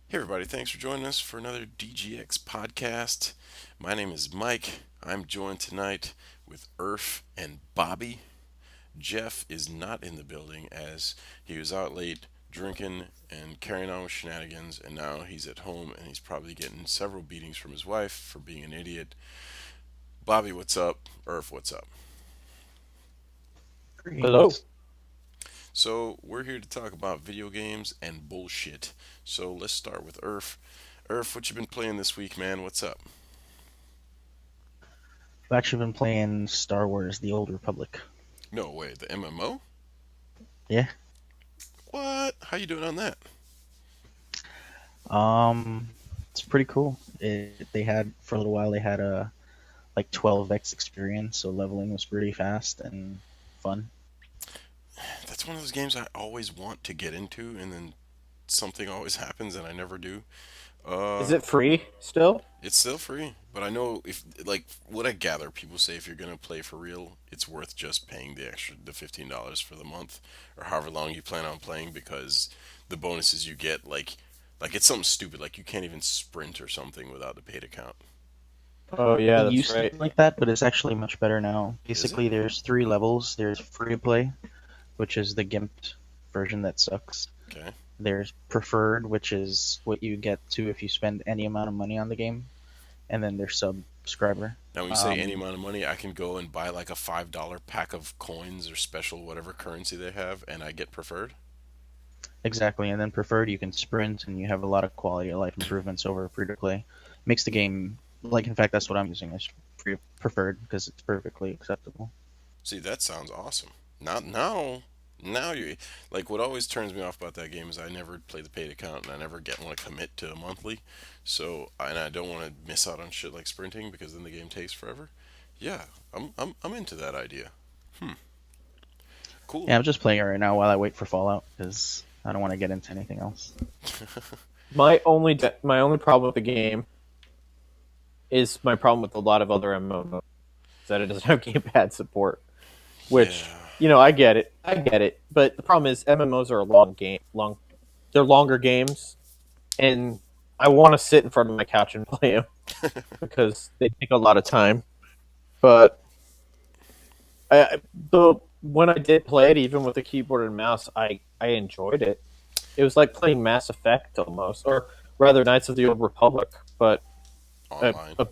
Hey, everybody, thanks for joining us for another DGX podcast. My name is Mike. I'm joined tonight with Urf and Bobby. Jeff is not in the building as he was out late drinking and carrying on with shenanigans, and now he's at home and he's probably getting several beatings from his wife for being an idiot. Bobby, what's up? Urf, what's up? Hello. Greetings. So, we're here to talk about video games and bullshit. So, let's start with Urf. Urf, what you been playing this week, man? What's up? I've actually been playing Star Wars: The Old Republic. No way, the MMO? Yeah. What? How you doing on that? Um, it's pretty cool. They had for a little while. They had a like 12x experience, so leveling was pretty fast and fun. That's one of those games I always want to get into, and then something always happens and I never do. Is Uh, it free still? it's still free, but I know if like what I gather, people say if you're gonna play for real, it's worth just paying the $15 for the month or however long you plan on playing because the bonuses you get like it's something stupid like you can't even sprint or something without the paid account. Oh It yeah, that's used to right. be like that, but it's actually much better now. Is it? Basically, there's three levels. There's free to play, which is the gimped version that sucks. Okay. There's preferred, which is what you get to if you spend any amount of money on the game, and then there's subscriber. Now, when you say any Um, amount of money, I can go and buy like a $5 pack of coins or special whatever currency they have, and I get preferred. Exactly, and then preferred you can sprint and you have a lot of quality of life improvements over free to play. Makes the game like in fact that's what I'm using is free preferred because it's perfectly acceptable. See, that sounds awesome. Not now. Now you like what always turns me off about that game is I never play the paid account and I never get want to commit to a monthly. So and I don't want to miss out on shit like sprinting because then the game takes forever. Yeah, I'm into that idea. Cool. Yeah, I'm just playing it right now while I wait for Fallout because I don't want to get into anything else. My only problem with the game is my problem with a lot of other MMOs is that it doesn't have gamepad support. Which Yeah. I get it. But the problem is MMOs are a long game, they're longer games, and I want to sit in front of my couch and play them because they take a lot of time. But the when I did play it, even with a keyboard and mouse, I enjoyed it. It was like playing Mass Effect almost, or rather Knights of the Old Republic, but Online. a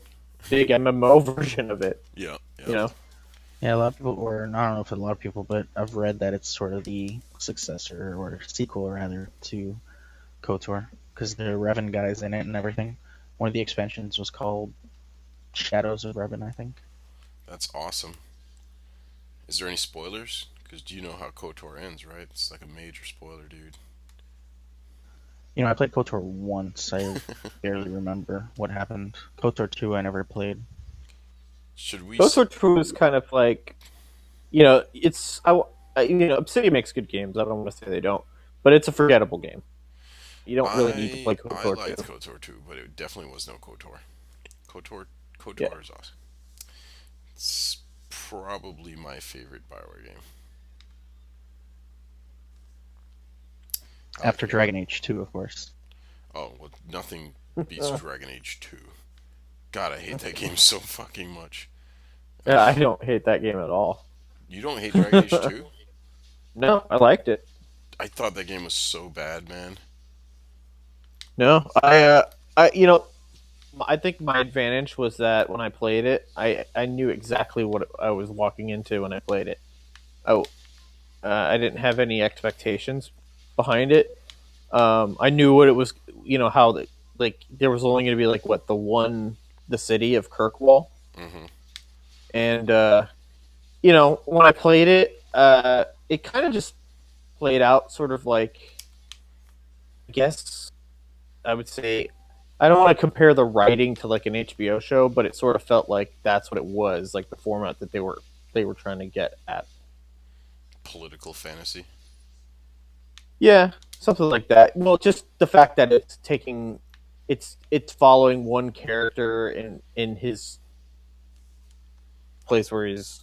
big MMO version of it. Yeah. You Yep. know, Yeah, a lot of people, or I don't know if a lot of people, but I've read that it's sort of the successor or sequel rather to KOTOR because there are Revan guys in it and everything. One of the expansions was called Shadows of Revan, I think. That's awesome. Is there any spoilers? Because do you know how KOTOR ends, right? It's like a major spoiler, dude. You know, I played KOTOR once. I barely remember what happened. KOTOR 2 I never played. Should we? KOTOR 2 is kind of like it's Obsidian makes good games. I don't want to say they don't, but it's a forgettable game. You don't really need to play I KOTOR liked 2. KOTOR too, but it definitely was no KOTOR. KOTOR Yeah. KOTOR is awesome. It's probably my favorite Bioware game. I like After it a lot. Dragon Age 2, of course. Oh, well, nothing beats Dragon Age 2. God, I hate that game so fucking much. Yeah, I don't hate that game at all. You don't hate Dragon Age 2? No, I liked it. I thought that game was so bad, man. No, I think my advantage was that when I played it, I knew exactly what I was walking into when I played it. I I didn't have any expectations behind it. I knew what it was. How like there was only going to be like what the city of Kirkwall, Hmm. and when I played it, it kind of just played out sort of like I guess I would say I don't want to compare the writing to like an HBO show, but it sort of felt like that's what it was, like the format that they were trying to get at. Political fantasy. Yeah, something like that. Well, just the fact that it's following one character in his place where he's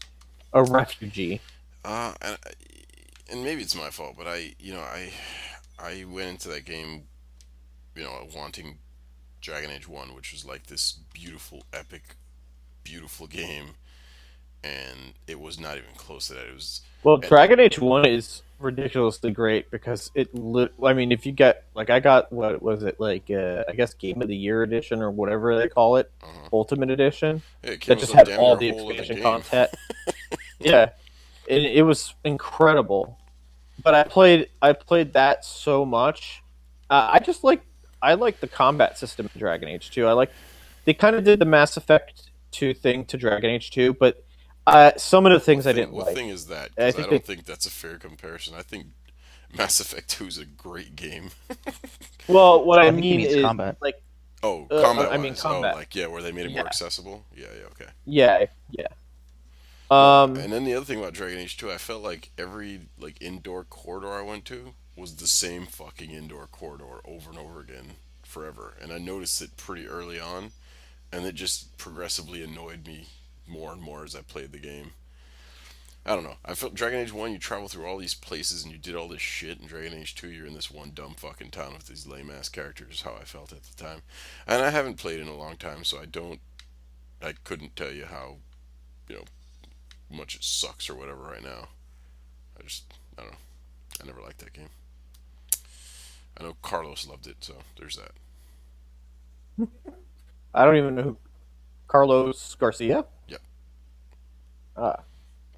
a refugee. Uh, and, and maybe it's my fault, but I went into that game wanting Dragon Age 1, which was like this beautiful, epic, beautiful game, and it was not even close to that. It was, Well, and Dragon Age 1 is ridiculously great because I mean, if you get, like, I got, what was it, like, I guess Game of the Year edition or whatever they call it, uh Ultimate Edition, it came that with just some had damn all near a the whole other expansion game. content. Yeah, it was incredible. But I played that so much. I like the combat system in Dragon Age 2. They kind of did the Mass Effect 2 thing to Dragon Age 2, but some of the things I didn't What thing like. is that? I Because I think don't they think that's a fair comparison. I think Mass Effect 2 is a great game. Well, what I I think he mean means is, combat. like, Oh, combat I mean wise. Oh, combat. like, yeah, where they made it more Yeah, accessible. Yeah, yeah, okay. yeah, yeah. No, Um, and then the other thing about Dragon Age 2, I felt like every like indoor corridor I went to was the same fucking indoor corridor over and over again forever. And I noticed it pretty early on, and it just progressively annoyed me more and more as I played the game. I don't know. I felt Dragon Age 1, you travel through all these places and you did all this shit. In Dragon Age 2, you're in this one dumb fucking town with these lame ass characters, is how I felt at the time. And I haven't played in a long time, so I couldn't tell you how, you know, much it sucks or whatever right now. I don't know. I never liked that game. I know Carlos loved it, so there's that. I don't even know who Carlos Garcia. Yep. Ah,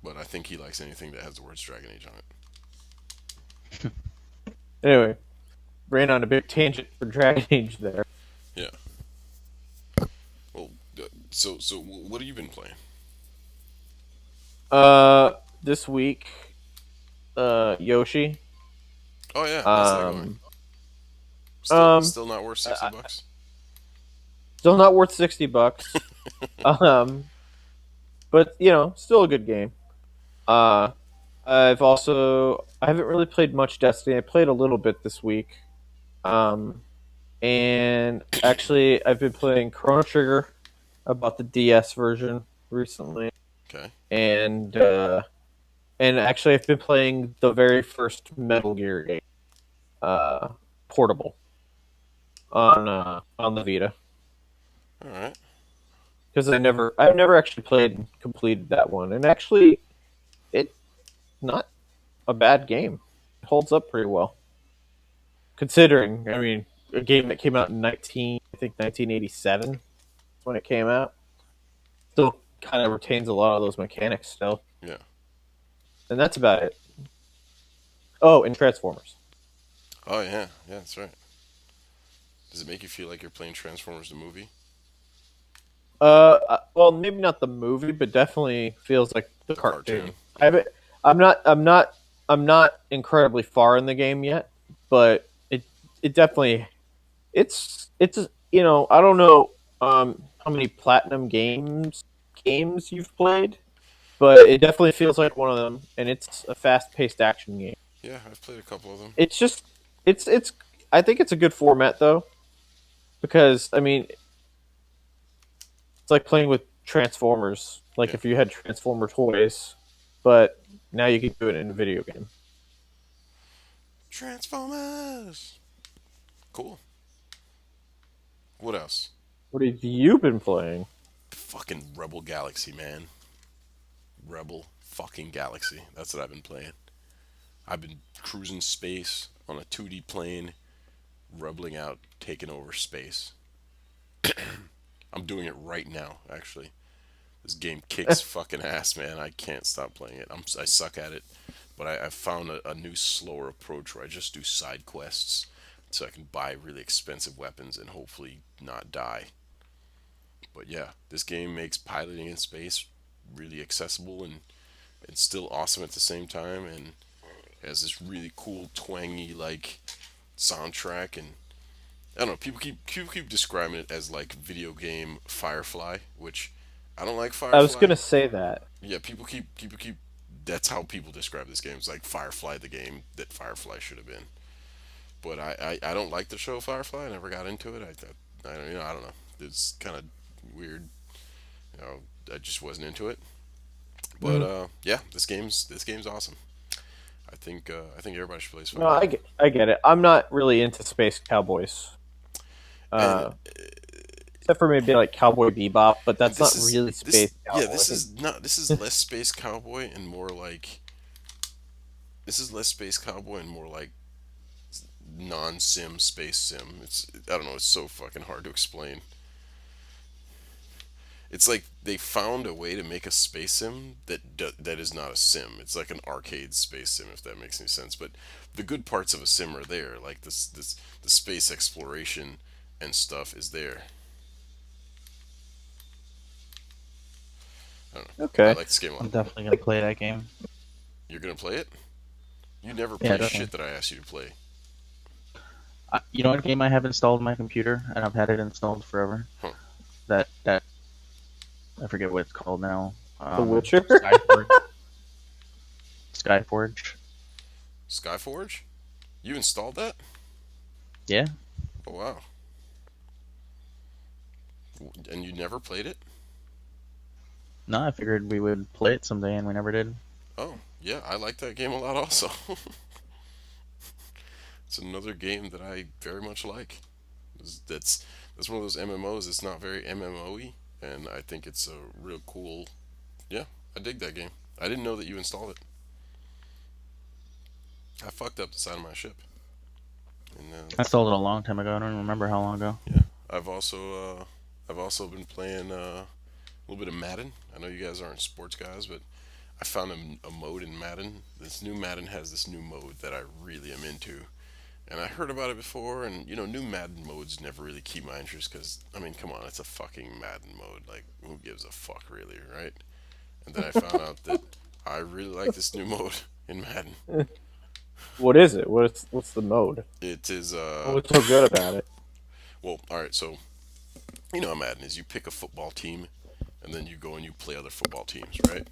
But I think he likes anything that has the words Dragon Age on it. anyway, ran on a big tangent for Dragon Age there. Yeah. Well, so what have you been playing? This week, Yoshi. Oh yeah, how's that going? Um, um, Still not worth 60 I, bucks. Still not worth $60. Um, but still a good game. Uh, I haven't really played much Destiny. I played a little bit this week. Um, and actually, I've been playing Chrono Trigger. About the DS version recently, Okay. and actually, I've been playing the very first Metal Gear game, uh, portable on the Vita, All right. because I've never actually played and completed that one, and actually, it's not a bad game. It holds up pretty well, considering, I mean, a game that came out in 1987 when it came out, still kind of retains a lot of those mechanics still, Yeah. and that's about it. Oh, and Transformers. Oh yeah. Yeah, that's right. Does it make you feel like you're playing Transformers the movie? Well, maybe not the movie, but definitely feels like the The cartoon. cartoon. I haven't. I'm not. I'm not. I'm not incredibly far in the game yet, but it definitely it's I don't know how many platinum games you've played, but it definitely feels like one of them, and it's a fast paced action game. Yeah, I've played a couple of them. It's just it's I think it's a good format though, because I mean it's like playing with Transformers. Like Yeah. if you had Transformer toys, but now you can do it in a video game. Transformers. Cool. What else? What have you been playing? Fucking Rebel Galaxy, man. Rebel fucking Galaxy. That's what I've been playing. I've been cruising space on a 2D plane, rebelling out, taking over space. I'm doing it right now, actually. This game kicks fucking ass, man. I can't stop playing it. I suck at it, but I've found a new slower approach where I just do side quests so I can buy really expensive weapons and hopefully not die. But yeah, this game makes piloting in space really accessible and it's still awesome at the same time, and has this really cool twangy like soundtrack. And I don't know, people keep describing it as like video game Firefly, which I don't like I was Firefly. gonna say that. Yeah, people keep that's how people describe this game. It's like Firefly, the game that Firefly should have been. But I don't like the show Firefly. I never got into it. I don't I don't know. It's kind of weird. You know, I just wasn't into it. But Mm. yeah, this game's awesome. I think everybody should play this No, fucking game. I get it. I'm not really into space cowboys. and uh, except for maybe like Cowboy Bebop, but and that's this not is really this space yeah cowboy. this is less space cowboy and more like this is less space cowboy and more like non-sim space sim. It's I don't know. It's so fucking hard to explain. It's like they found a way to make a space sim that is not a sim. It's like an arcade space sim, if that makes any sense. But the good parts of a sim are there, like this the space exploration and stuff is there. I don't know. I Okay. like this game a lot. I'm definitely gonna play that game. You're gonna play it? You never Yeah, play definitely. shit that I ask you to play. You know what game I have installed on my computer, and I've had it installed forever. Huh? That I forget what it's called now. The Witcher. Skyforge. Skyforge. Skyforge? You installed that? Yeah. Oh wow. And you never played it? No, I figured we would play it someday, and we never did. Oh yeah, I like that game a lot also. It's another game that I very much like. That's one of those MMOs. It's not very MMO-y, and I think it's a real cool. Yeah, I dig that game. I didn't know that you installed it. I fucked up the side of my ship, and I installed it a long time ago. I don't remember how long ago. yeah, I've also been playing a little bit of Madden. I know you guys aren't sports guys, but I found a mode in Madden. This new Madden has this new mode that I really am into. And I heard about it before, and new Madden modes never really keep my interest because, I mean, come on, it's a fucking Madden mode. Like, who gives a fuck, really, right? And then I found out that I really like this new mode in Madden. What is it? What's the mode? It is, What's so good about it? well, alright, so, you know how Madden is. You pick a football team, and then you go and you play other football teams, right?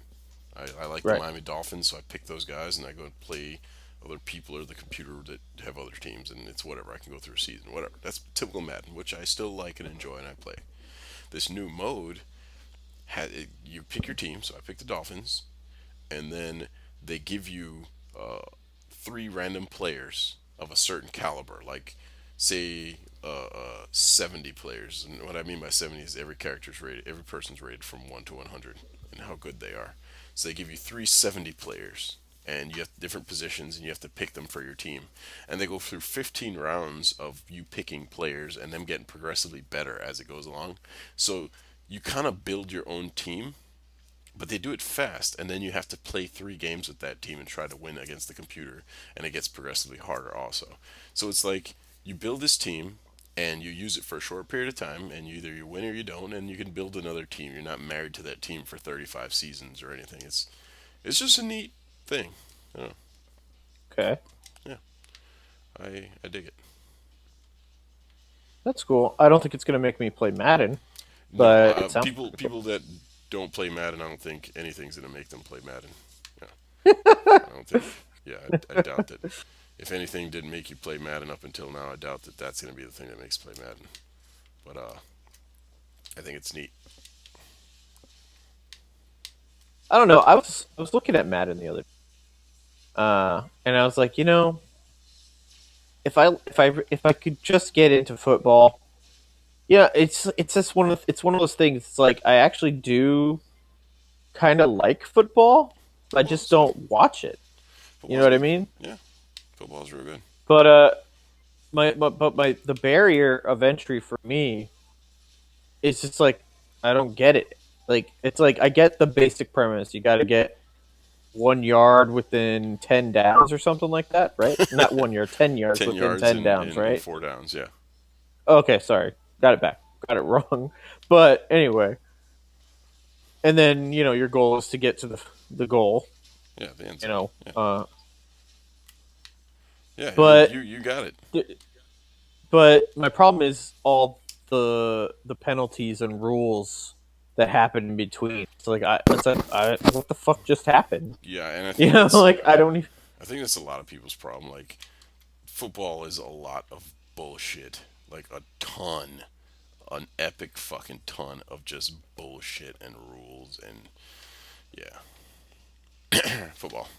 I like the Right. Miami Dolphins, so I pick those guys, and I go and play other people or the computer that have other teams, and it's whatever. I can go through a season, whatever. That's typical Madden, which I still like and enjoy, and I play. This new mode, you pick your team, so I picked the Dolphins, and then they give you three random players of a certain caliber, like say 70 players. And what I mean by 70 is every person's rated from 1 to 100 and how good they are. So they give you 370 players, and you have different positions, and you have to pick them for your team. And they go through 15 rounds of you picking players and them getting progressively better as it goes along. So you kind of build your own team, but they do it fast, and then you have to play 3 games with that team and try to win against the computer, and it gets progressively harder also. So it's like you build this team and you use it for a short period of time, and either you win or you don't, and you can build another team. You're not married to that team for 35 seasons or anything. It's just a neat thing. I don't know. Okay, Yeah, I dig it. that's cool. I don't think it's gonna make me play Madden, No, but it sounds people cool. that don't play Madden, I don't think anything's gonna make them play Madden. Yeah, I don't think. Yeah, I doubt that. If anything didn't make you play Madden up until now, I doubt that that's gonna be the thing that makes you play Madden. But I think it's neat. I don't know. I was looking at Madden the other, and I was like, if I could just get into football, yeah, it's just one of those things. It's like I actually do kind of like football. I just Football's don't watch it. You know football's what I good. mean? Yeah, football's real good. But my the barrier of entry for me is just like I don't get it. Like it's like I get the basic premise. You got to get 1 yard within 10 downs or something like that, right? Not 1 yard, 10 yards Ten within yards 10 downs, in right? 4 downs. Yeah, Okay, sorry, got it back, got it wrong. But anyway, and then your goal is to get to the goal. yeah, the end You zone. know, Yeah, uh, yeah. I mean, but you got it. but my problem is all the penalties and rules that happen in between. It's like what the fuck just happened? Yeah, and I think Like I don't even. I think that's a lot of people's problem. Like football is a lot of bullshit. Like a ton, an epic fucking ton of just bullshit and rules and yeah, football.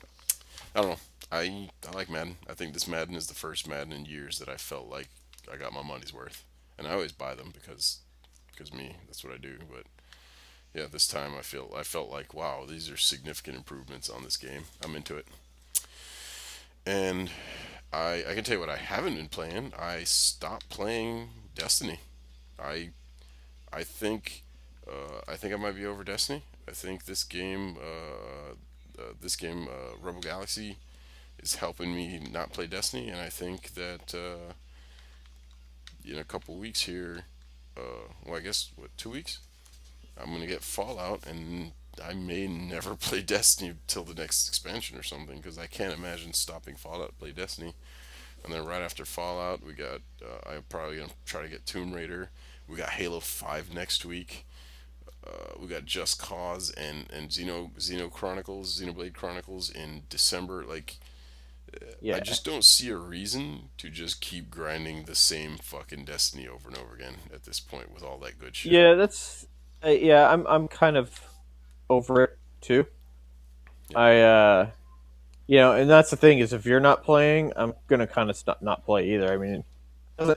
I don't know. I like Madden. I think this Madden is the first Madden in years that I felt like I got my money's worth. and I always buy them because me, that's what I do. But yeah, this time I felt like wow, these are significant improvements on this game. I'm into it, and I can tell you what I haven't been playing. I stopped playing Destiny. I I think I think I might be over Destiny. I think this game Rebel Galaxy is helping me not play Destiny, and I think that in a couple weeks here, well, I guess what 2 weeks, I'm gonna get Fallout, and I may never play Destiny till the next expansion or something because I can't imagine stopping Fallout to play Destiny. And then right after Fallout, we got I'm probably gonna try to get Tomb Raider. We got Halo 5 next week. We got Just Cause and Xenoblade Chronicles in December. Like, I Yeah, just don't see a reason to just keep grinding the same fucking Destiny over and over again at this point with all that good shit. yeah, that's yeah. I'm kind of over it too. Yeah, I and that's the thing is if you're not playing, I'm gonna kind of not play either. I mean,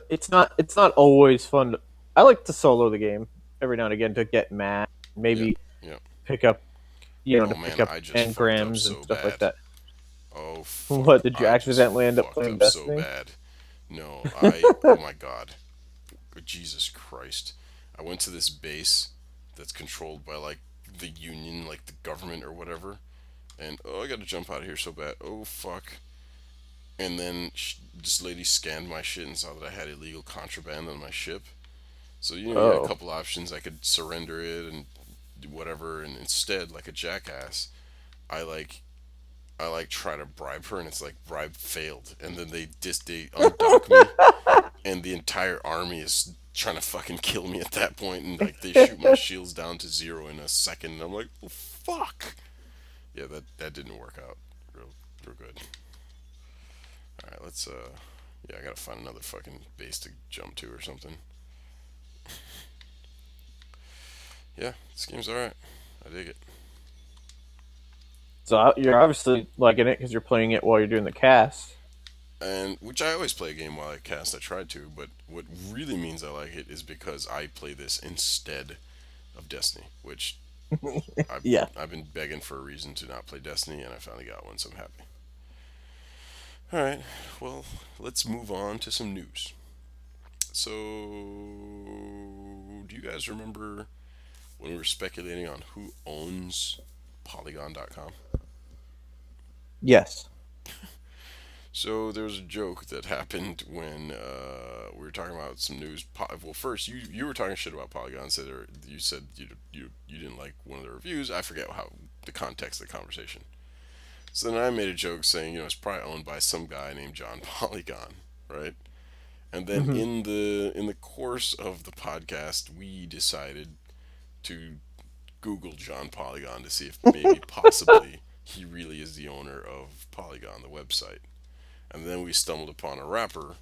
it's not always fun. I like to solo the game every now and again to get mad, yeah, maybe yeah. pick up Oh to man, pick up I just fucked up engrams and so stuff like bad. that. Oh fuck, What did you I just accidentally end up fucked playing up so Destiny? bad. No, oh my god. Jesus Christ. I went to this base that's controlled by like the union, like the government or whatever. And oh, I gotta jump out of here so bad. Oh fuck. And then this lady scanned my shit and saw that I had illegal contraband on my ship. So you had a Oh, couple options. I could surrender it and do whatever, and instead, like a jackass, I like I like try to bribe her, and it's like bribe failed, and then they undock me, and the entire army is trying to fucking kill me at that point, and like they shoot my shields down to zero in a second, and I'm like, oh, fuck. Yeah, that didn't work out real good. All right, let's yeah, I gotta find another fucking base to jump to or something. Yeah, this game's all right. I dig it. so you're obviously liking it because you're playing it while you're doing the cast. And which I always play a game while I cast. I try to, but what really means I like it is because I play this instead of Destiny, which I've Yeah. I've been begging for a reason to not play Destiny, and I finally got one, so I'm happy. All right, well, let's move on to some news. So, do you guys remember when we were speculating on who owns Polygon.com? Yes. So there was a joke that happened when we were talking about some news. Well, first you were talking shit about Polygon. You said you didn't like one of the reviews. I forget how the context of the conversation. So then I made a joke saying it's probably owned by some guy named John Polygon, right? And then Hmm. in the course of the podcast, we decided to Google John Polygon to see if maybe possibly he really is the owner of Polygon, the website. And then we stumbled upon a rapper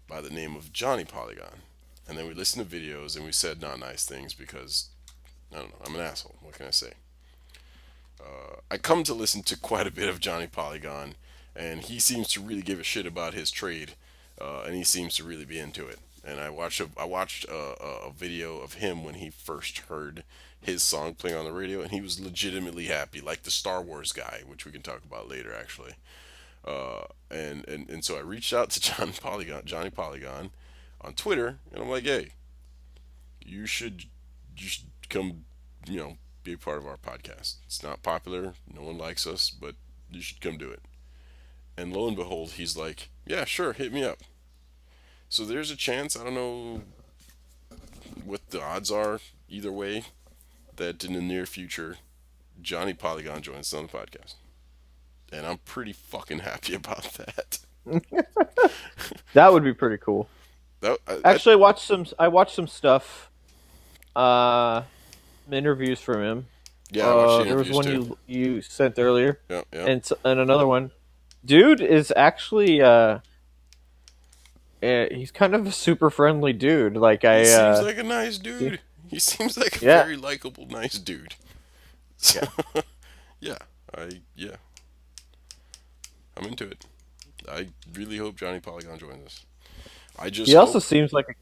by the name of Johnny Polygon. And then we listened to videos and we said not nice things because, I don't know, I'm an asshole. What can I say? I come to listen to quite a bit of Johnny Polygon, and he seems to really give a shit about his trade, and he seems to really be into it. And I watched a video of him when he first heard his song playing on the radio, and he was legitimately happy, like the Star Wars guy, which we can talk about later, actually. And so I reached out to Johnny Polygon, on Twitter, and I'm like, hey, you should come, be a part of our podcast. It's not popular, no one likes us, but you should come do it. And lo and behold, he's like, yeah, sure, hit me up. So there's a chance, I don't know what the odds are either way, that in the near future, Johnny Polygon joins us on the podcast. And I'm pretty fucking happy about that. That would be pretty cool. That Actually, I watched some stuff, uh, interviews from him. yeah, I watched the There was interviews one too. you sent earlier, Yeah, yeah. and another one. Dude is actually he's kind of a super friendly dude. Like He I seems like a nice see- dude. He seems like a yeah, very likable, nice dude. So, yeah. yeah, yeah, I'm into it. I really hope Johnny Polygon joins us. I just He also hope. seems like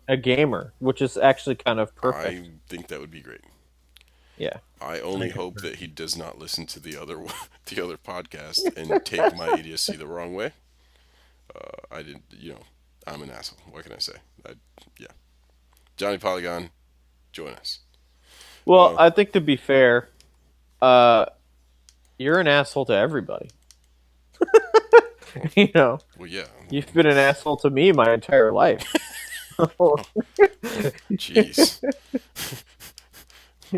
a gamer, which is actually kind of perfect. I think that would be great. Yeah. I only hope that he does not listen to the other the other podcast and take my idiocy the wrong way. I didn't, I'm an asshole. What can I say? Yeah, Johnny Polygon, join us. Well, Uh, I think to be fair, uh, you're an asshole to everybody. you know, well, yeah. you've been an asshole to me my entire life. Jeez.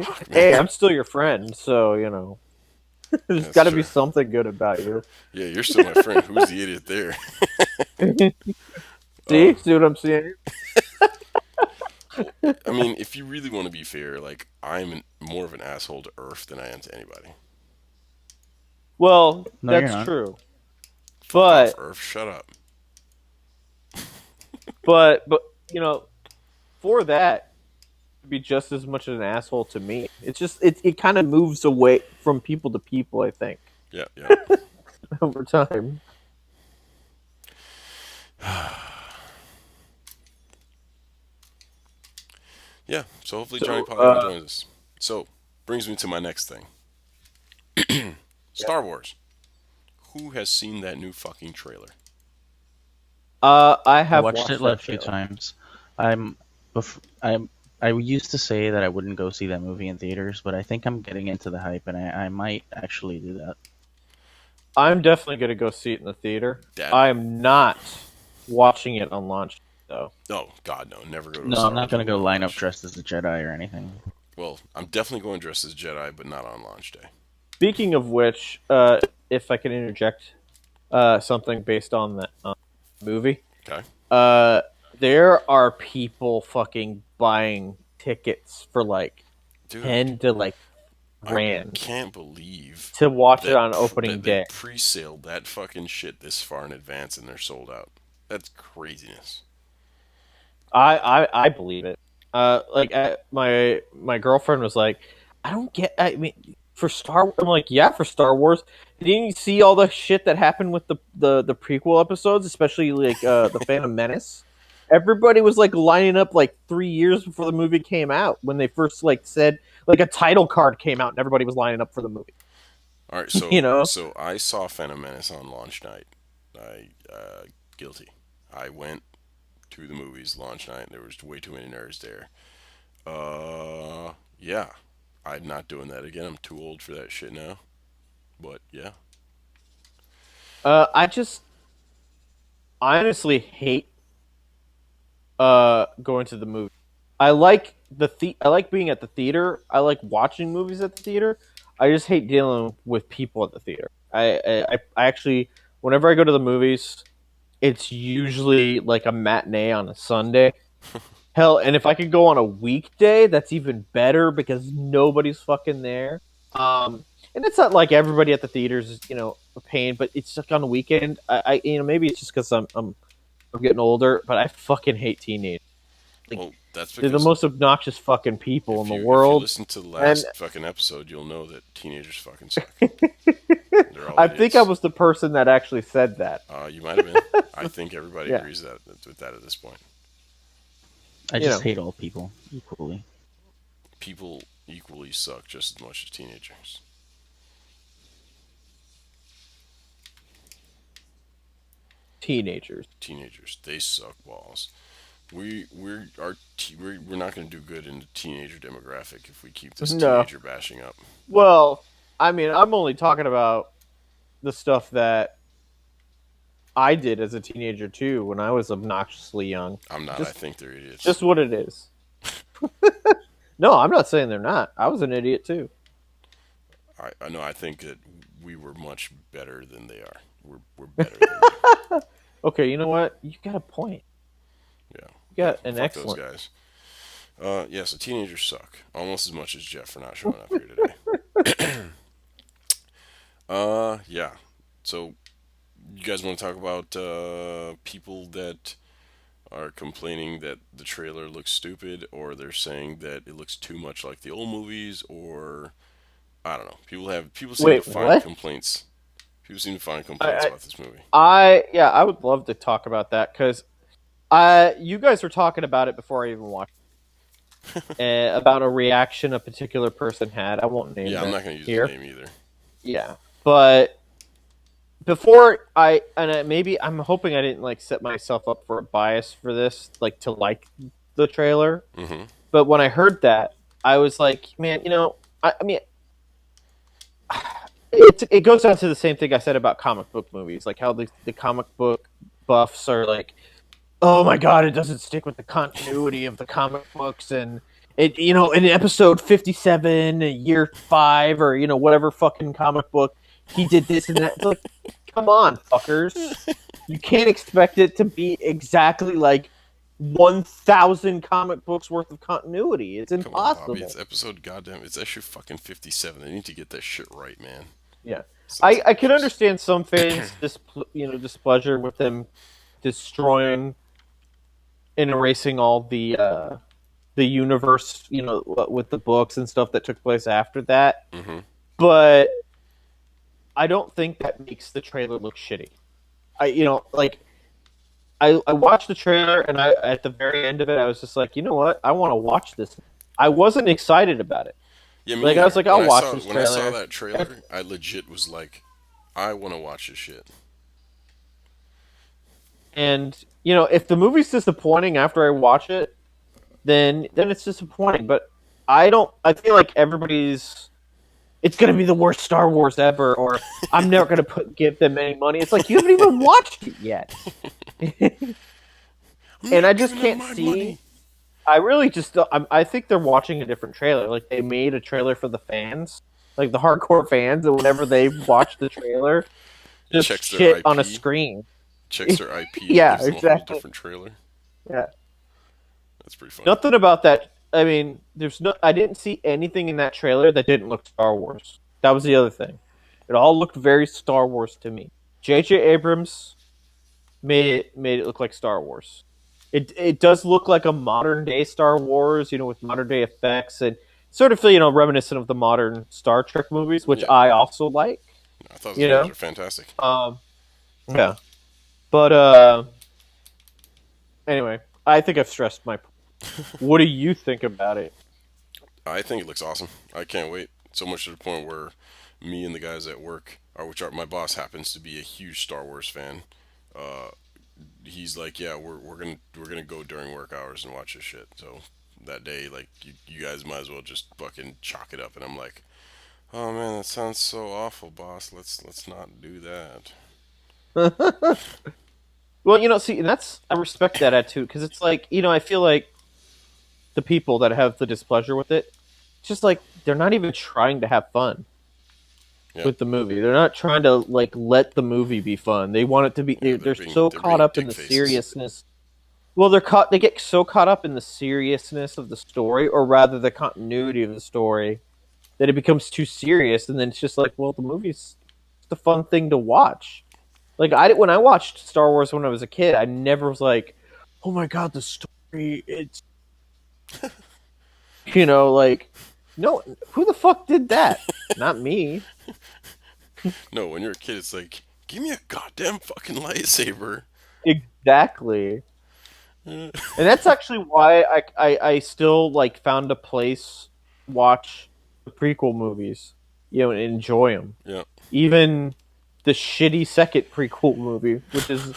Fuck, Hey, man. I'm still your friend, so there's That's got to be true. something good about you. Yeah, you're still my friend. Who's the idiot there? Uh, See what I'm saying? I mean, if you really want to be fair, like more of an asshole to Earth than I am to anybody. Well, No, you're that's not. true, Fuck off, but Earth. Shut up. but for that to be just as much an asshole to me, it's just it kind of moves away from people to people. I think Yeah, yeah. over time. Yeah, so hopefully Johnny So, Polygon joins us. So, brings me to my next thing. Star Wars. Who has seen that new fucking trailer? I I have watched it that a few trailer. times. I'm, I used to say that I wouldn't go see that movie in theaters, but I think I'm getting into the hype, and I might actually do that. I'm definitely going to go see it in the theater. That. I am not watching it on launch, though. Oh, God, no. Never go to a No, I'm Star not Wars gonna movie go on line up launch. dressed as a Jedi or anything. Well, I'm definitely going dressed as Jedi, but not on launch day. Speaking of which, if I can interject something based on that movie, Okay? uh, there are people fucking buying tickets for like Dude, 10 to like I grand can't believe to watch it on opening that they day. pre-saled that fucking shit this far in advance and they're sold out. That's craziness. I believe it. My girlfriend was like, I don't get. I mean, for Star, I'm like, yeah, for Star Wars. Didn't you see all the shit that happened with the prequel episodes, especially like the Phantom Menace? Everybody was like lining up like 3 years before the movie came out when they first like said like a title card came out and everybody was lining up for the movie. All right, you so know, so I saw Phantom Menace on launch night. I guilty. I went to the movies launch night. There was way too many nerds there. Yeah, I'm not doing that again. I'm too old for that shit now. But yeah, I just honestly hate going to the movie. I like I like being at the theater. I like watching movies at the theater. I just hate dealing with people at the theater. I actually whenever I go to the movies, it's usually like a matinee on a Sunday. Hell, and if I could go on a weekday, that's even better because nobody's fucking there. And it's not like everybody at the theaters is a pain, but it's just on a weekend. Maybe it's just because I'm getting older, but I fucking hate teenagers. Like, well, that's they're the because most obnoxious fucking people in if the you world. listen to the And last fucking episode, you'll know that teenagers fucking suck. They're all I idiots. think I was the person that actually said that. You might have been. I think everybody Yeah. agrees with that at this point. I You just know. hate all people equally. People equally suck just as much as teenagers. Teenagers. Teenagers, they suck balls. We're not going to do good in the teenager demographic if we keep this No. teenager bashing up. Well, I mean, I'm only talking about the stuff that I did as a teenager too when I was obnoxiously young. I'm not. I Just think they're idiots. just what it is. No, I'm not saying they're not. I was an idiot too. I know. I think that we were much better than they are. We're better than them. Okay, you know what? You got a point. Yeah. You got an Fuck excellent. those guys. Yeah, so teenagers suck. Almost as much as Jeff for not showing up here today. Yeah. So, you guys want to talk about people that are complaining that the trailer looks stupid, or they're saying that it looks too much like the old movies, or I don't know. People seem Wait, to find what? complaints. People seem to find complaints about this movie. I would love to talk about that because You guys were talking about it before I even watched about a reaction a particular person had. I won't name Yeah, I'm it not going to use here. the name either. Yeah, but before maybe I'm hoping I didn't like set myself up for a bias for this, like to like the trailer. Mm-hmm. But when I heard that, I was like, man, I mean, it goes down to the same thing I said about comic book movies, like how the comic book buffs are like, oh my god, it doesn't stick with the continuity of the comic books, and it, in episode 57, year 5, or whatever fucking comic book, he did this and that. It's like, come on, fuckers, you can't expect it to be exactly like 1,000 comic books worth of continuity. It's Come on, Bobby. impossible. It's episode goddamn. It's issue fucking 57. They need to get that shit right, man. Yeah, Sons of I can bitches. understand some fans displeasure with them destroying and erasing all the universe, with the books and stuff that took place after that. Mm-hmm. But I don't think that makes the trailer look shitty. I watched the trailer, and I at the very end of it, I was just like, you know what? I want to watch this. I wasn't excited about it. Yeah, me Like I neither. was like, I'll watch this When I saw trailer. that trailer, I legit was like, I want to watch this shit. And if the movie's disappointing after I watch it, then it's disappointing. But I don't. I feel like everybody's. It's gonna be the worst Star Wars ever, or I'm never gonna give them any money. It's like you haven't even watched it yet, and I just can't see. Money. I really just don't, I think they're watching a different trailer. Like they made a trailer for the fans, like the hardcore fans, and whenever they watch the trailer, just Checks their shit IP. on a screen. Checks their IP. Yeah, and gives them a exactly. whole different trailer. Yeah. That's pretty funny. Nothing about that. I mean, I didn't see anything in that trailer that didn't look Star Wars. That was the other thing. It all looked very Star Wars to me. J.J. Abrams made it look like Star Wars. It does look like a modern day Star Wars, with modern day effects and sort of reminiscent of the modern Star Trek movies, which Yeah. I also like. I thought those movies are fantastic. Yeah. But anyway, I think I've stressed my point. What do you think about it? I think it looks awesome. I can't wait. So much to the point where me and the guys at work, my boss happens to be a huge Star Wars fan. He's like, yeah, we're gonna go during work hours and watch this shit. So that day, like, you guys might as well just fucking chalk it up. And I'm like, oh man, that sounds so awful, boss. Let's not do that. Well, see, and I respect that attitude because it's like, I feel like the people that have the displeasure with it, it's just like they're not even trying to have fun with the movie. They're not trying to like let the movie be fun. They want it to be. They're so caught up in the seriousness. Well, they get so caught up in the seriousness of the story, or rather the continuity of the story, that it becomes too serious, and then it's just like, well, the movie's the fun thing to watch. Like when I watched Star Wars when I was a kid, I never was like, oh my god, the story, it's like, no, who the fuck did that? Not me. No, when you're a kid, it's like, give me a goddamn fucking lightsaber. Exactly. And that's actually why I still like found a place watch the prequel movies, and enjoy them. Yeah. Even the shitty second prequel movie, which is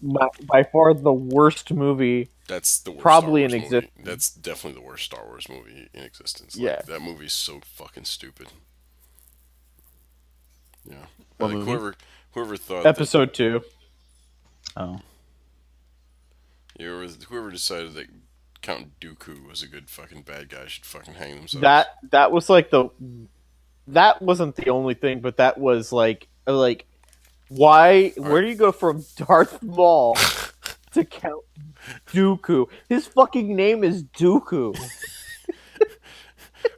by far the worst movie. That's the worst probably Star Wars in movie. existence. That's definitely the worst Star Wars movie in existence. Yeah. Like, that movie's so fucking stupid. Yeah. What Like, movie? whoever thought Episode 2. Oh, whoever decided that Count Dooku was a good fucking bad guy should fucking hang themselves. That was like that wasn't the only thing, but that was like why? Where do you go from Darth Maul to Count Dooku? His fucking name is Dooku.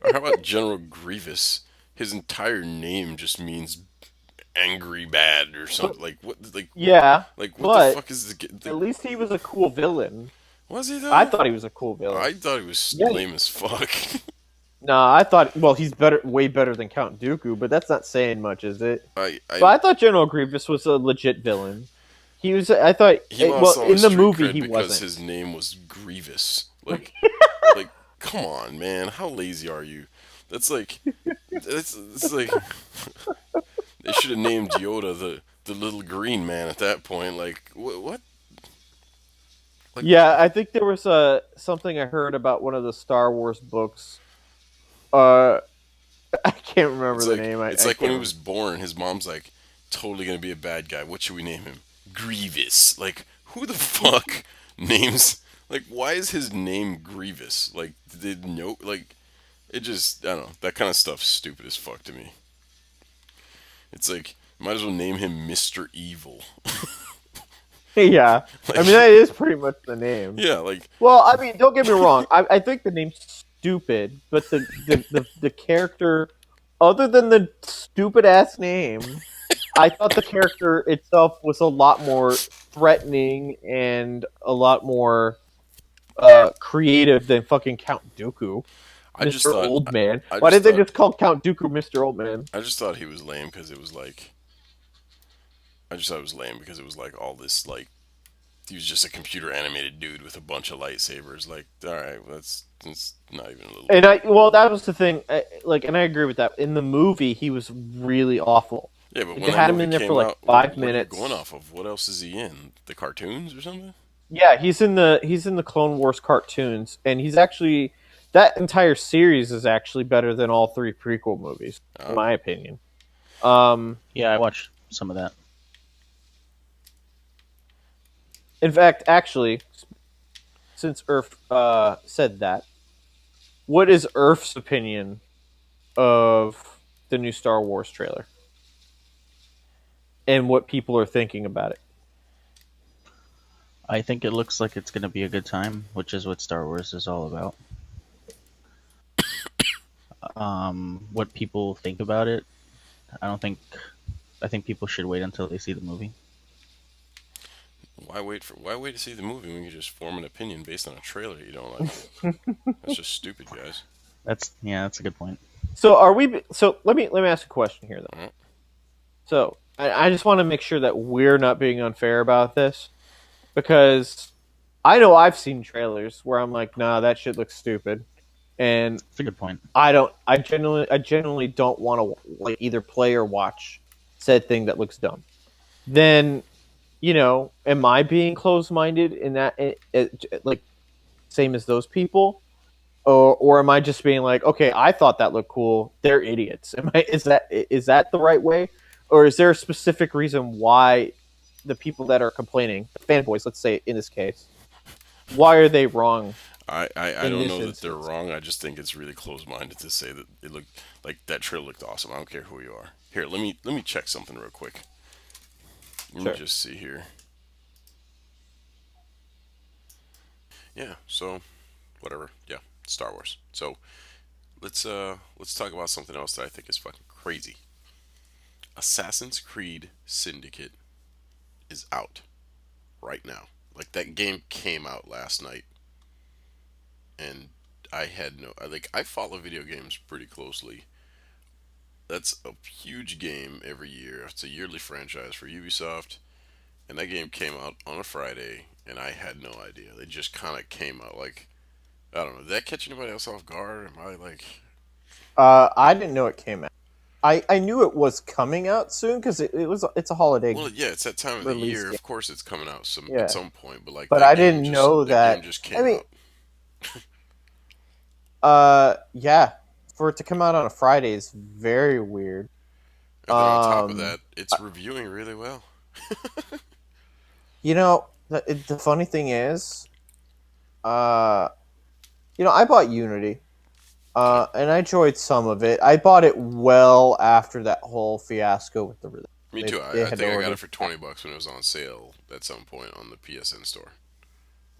Or how about General Grievous? His entire name just means angry bad or something. Like what? Like Yeah. Like but what the fuck is the? at least he was a cool villain. Was he though? I thought he was a cool villain. I thought he was Yeah. lame as fuck. Nah, I thought. Well, he's way better than Count Dooku, but that's not saying much, is it? I But I thought General Grievous was a legit villain. He was. I thought. He lost Well, all in his the street movie, cred he because wasn't. his name was Grievous. Like, come on, man. How lazy are you? That's like, it's like they should have named Yoda the little green man at that point. Like, what? Like, Yeah, I think there was something I heard about one of the Star Wars books. I can't remember the name. it's I like when can't he remember. was born, his mom's like, totally gonna be a bad guy. What should we name him? Grievous. Like, who the fuck names? Like, why is his name Grievous? Like, did no like? It just, I don't know. That kind of stuff's stupid as fuck to me. It's like, might as well name him Mr. Evil. Yeah, I mean Like, that is pretty much the name. yeah, like, Well, I mean, don't get me wrong. I think the name's stupid, but the character, other than the stupid ass name, I thought the character itself was a lot more threatening and a lot more creative than fucking Count Dooku, I just Mr. thought, Old Man. I Why just did they thought, just call Count Dooku Mr. Old Man? I just thought he was lame because it was like, I just thought it was lame because it was like all this like he was just a computer animated dude with a bunch of lightsabers. Like, all right, well, that's not even a little. And well, that was the thing. And I agree with that. In the movie, he was really awful. Yeah, but Like, when they that had him movie in there came for like out, five what are you minutes. going off of? What else is he in? The cartoons or something? Yeah, he's in the Clone Wars cartoons, and he's actually that entire series is actually better than all three prequel movies, in my opinion. Yeah, I watched some of that. In fact, actually, since Earth said that, what is Earth's opinion of the new Star Wars trailer and what people are thinking about it? I think it looks like it's going to be a good time, which is what Star Wars is all about. What people think about it, I don't think. I think people should wait until they see the movie. Why wait to see the movie when you can just form an opinion based on a trailer you don't like? That's just stupid, guys. That's a good point. So are we? So let me ask a question here, though. Alright. So I just want to make sure that we're not being unfair about this, because I know I've seen trailers where I'm like, nah, that shit looks stupid, and It's a good point. I don't. I genuinely don't want to like either play or watch said thing that looks dumb. Then, am I being closed-minded in that, like, same as those people, or am I just being like, okay, I thought that looked cool, they're idiots? Is that the right way, or is there a specific reason why the people that are complaining, fanboys, let's say in this case, why are they wrong? I In don't this know that they're instance. wrong. I just think it's really close-minded to say that it looked like that trailer looked awesome. I don't care who you are. Here, let me check something real quick. Let me Sure. just see here. Yeah, so whatever. Yeah, Star Wars. So let's talk about something else that I think is fucking crazy. Assassin's Creed Syndicate is out right now. Like that game came out last night, and I had no like I follow video games pretty closely. That's a huge game every year. It's a yearly franchise for Ubisoft, and that game came out on a Friday, and I had no idea. It just kind of came out like I don't know. Did that catch anybody else off guard? Am I like I didn't know it came out. I knew it was coming out soon because it's a holiday well, yeah, it's that time of the release year. game. Of course, it's coming out at Yeah, some point. But like but I didn't know that game that. just I came mean, out. yeah, for it to come out on a Friday is very weird. And then on top of Um, that, it's reviewing really well. the funny thing is, uh, I bought Unity, Okay. and I enjoyed some of it. I bought it well after that whole fiasco with the release. Me They, too. they I had think I got already, it for $20 when it was on sale at some point on the PSN store.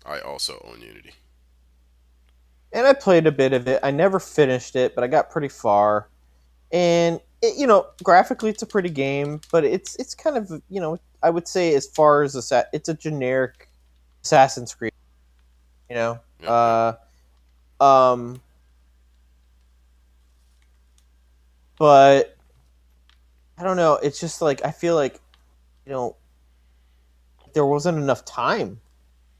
I also own Unity. and I played a bit of it. I never finished it, but I got pretty far. And graphically, it's a pretty game, but it's kind of I would say as far as it's a generic Assassin's Creed. You know, Yep, yep. um, but I don't know. It's just like I feel like you know there wasn't enough time.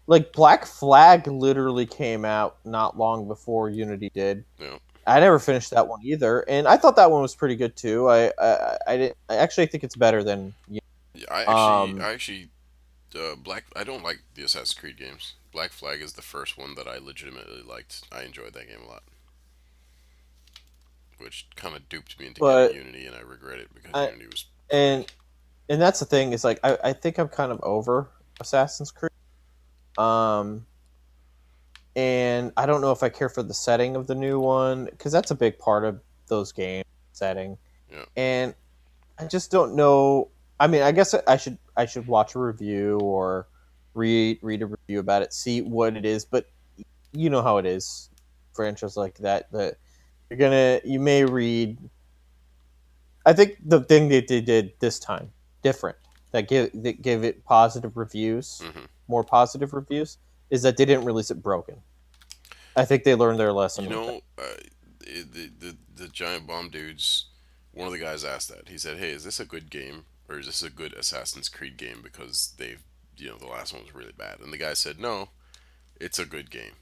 Like Black Flag literally came out not long before Unity did. Yeah. I never finished that one either, and I thought that one was pretty good too. I actually think it's better than. Yeah, Um, I actually, Black. I don't like the Assassin's Creed games. Black Flag is the first one that I legitimately liked. I enjoyed that game a lot, which kind of duped me into getting but Unity, and I regret it because I Unity was free. and and that's the thing is like I think I'm kind of over Assassin's Creed. Um, and I don't know if I care for the setting of the new one because that's a big part of those games setting. Yeah. And I just don't know. I mean, I guess I should watch a review or read a review about it, see what it is. But you know how it is, franchise like that you may read. I think the thing that they did this time different that gave it positive reviews, hmm more positive reviews, is that they didn't release it broken. I think they learned their lesson You with it. know, the giant bomb dudes. One of the guys asked that. He said, "Hey, is this a good game or is this a good Assassin's Creed game?" Because they've, the last one was really bad. And the guy said, "No, it's a good game."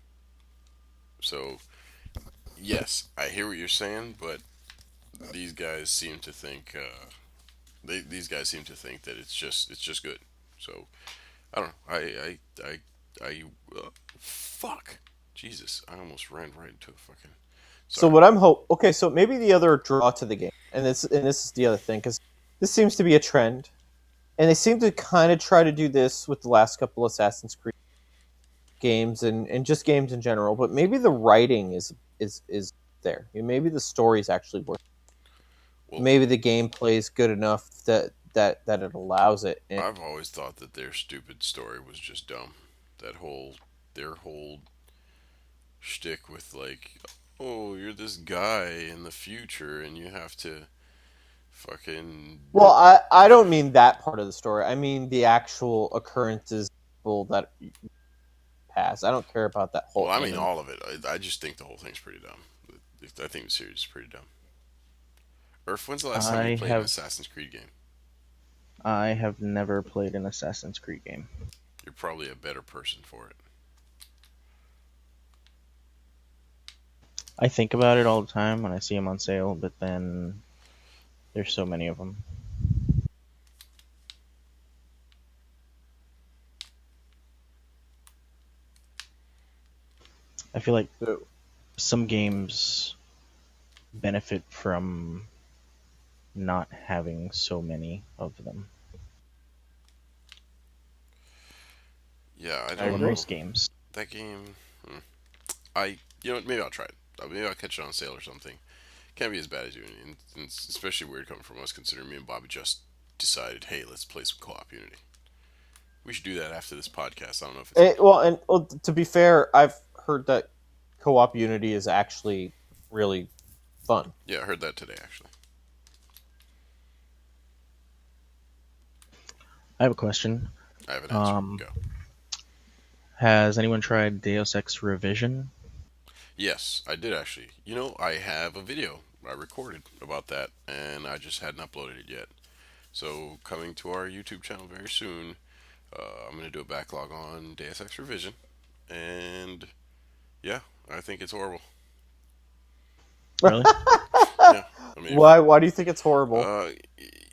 So yes, I hear what you're saying, but these guys seem to think these guys seem to think that it's just good. So I don't know. I fuck. Jesus, I almost ran right into a fucking. So Sorry. what okay, so maybe the other draw to the game, and this is the other thing because this seems to be a trend, and they seem to kind of try to do this with the last couple Assassin's Creed games and just games in general. But maybe the writing is there. Maybe the story's actually worth. Well, Maybe the gameplay is good enough that it allows it. And, I've always thought that their stupid story was just dumb. That whole their whole shtick with like, oh, you're this guy in the future and you have to fucking. well, I don't mean that part of the story. I mean the actual occurrences people that pass. I don't care about that Well, whole I mean anime. all of it. I just think the whole thing's pretty dumb. I think the series is pretty dumb. Earth, when's the last time you I played an have Assassin's Creed game? I have never played an Assassin's Creed game. You're probably a better person for it. I think about it all the time when I see them on sale, but then there's so many of them. I feel like So, some games benefit from not having so many of them. Yeah, I I don't Or agree. know. most games. That game. I. You know what? Maybe I'll try it. Maybe I'll catch it on sale or something. Can't be as bad as you, and it's especially weird coming from us, considering me and Bobby just decided, hey, let's play some co-op Unity. We should do that after this podcast. I don't know if it's up. Well, to be fair, I've heard that co-op Unity is actually really fun. Yeah, I heard that today actually. I have a question. I have an answer. Um, Go. has anyone tried Deus Ex Revision? Yes, I did actually. I have a video I recorded about that, and I just hadn't uploaded it yet. So coming to our YouTube channel very soon. I'm gonna do a backlog on Deus Ex Revision, and yeah, I think it's horrible. Really? Yeah, I mean, Why do you think it's horrible? uh,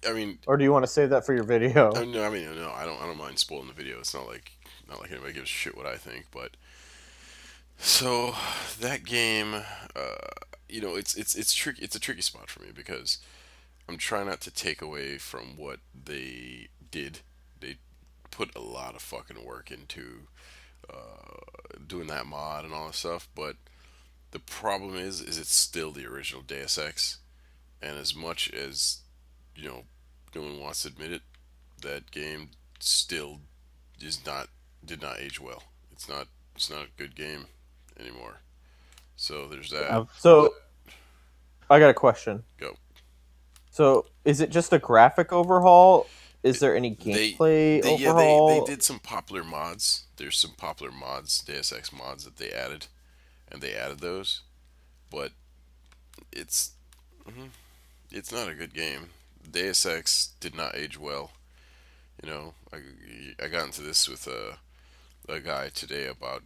I mean, Or do you want to save that for your video? no, I mean, no, I don't mind spoiling the video. It's not like anybody gives a shit what I think, but so that game, it's tricky. It's a tricky spot for me because I'm trying not to take away from what they did. They put a lot of fucking work into doing that mod and all that stuff, but the problem is it's still the original Deus Ex, and as much as you know, no one wants to admit it, that game still is not did not age well. It's not a good game anymore. So there's that. But So I got a question. go. So is it just a graphic overhaul? Is there any They gameplay they overhaul? did some popular mods. There's some popular mods, Deus Ex mods that they added, and they added those. But it's it's not a good game. Deus Ex did not age well. I got into this with a guy today about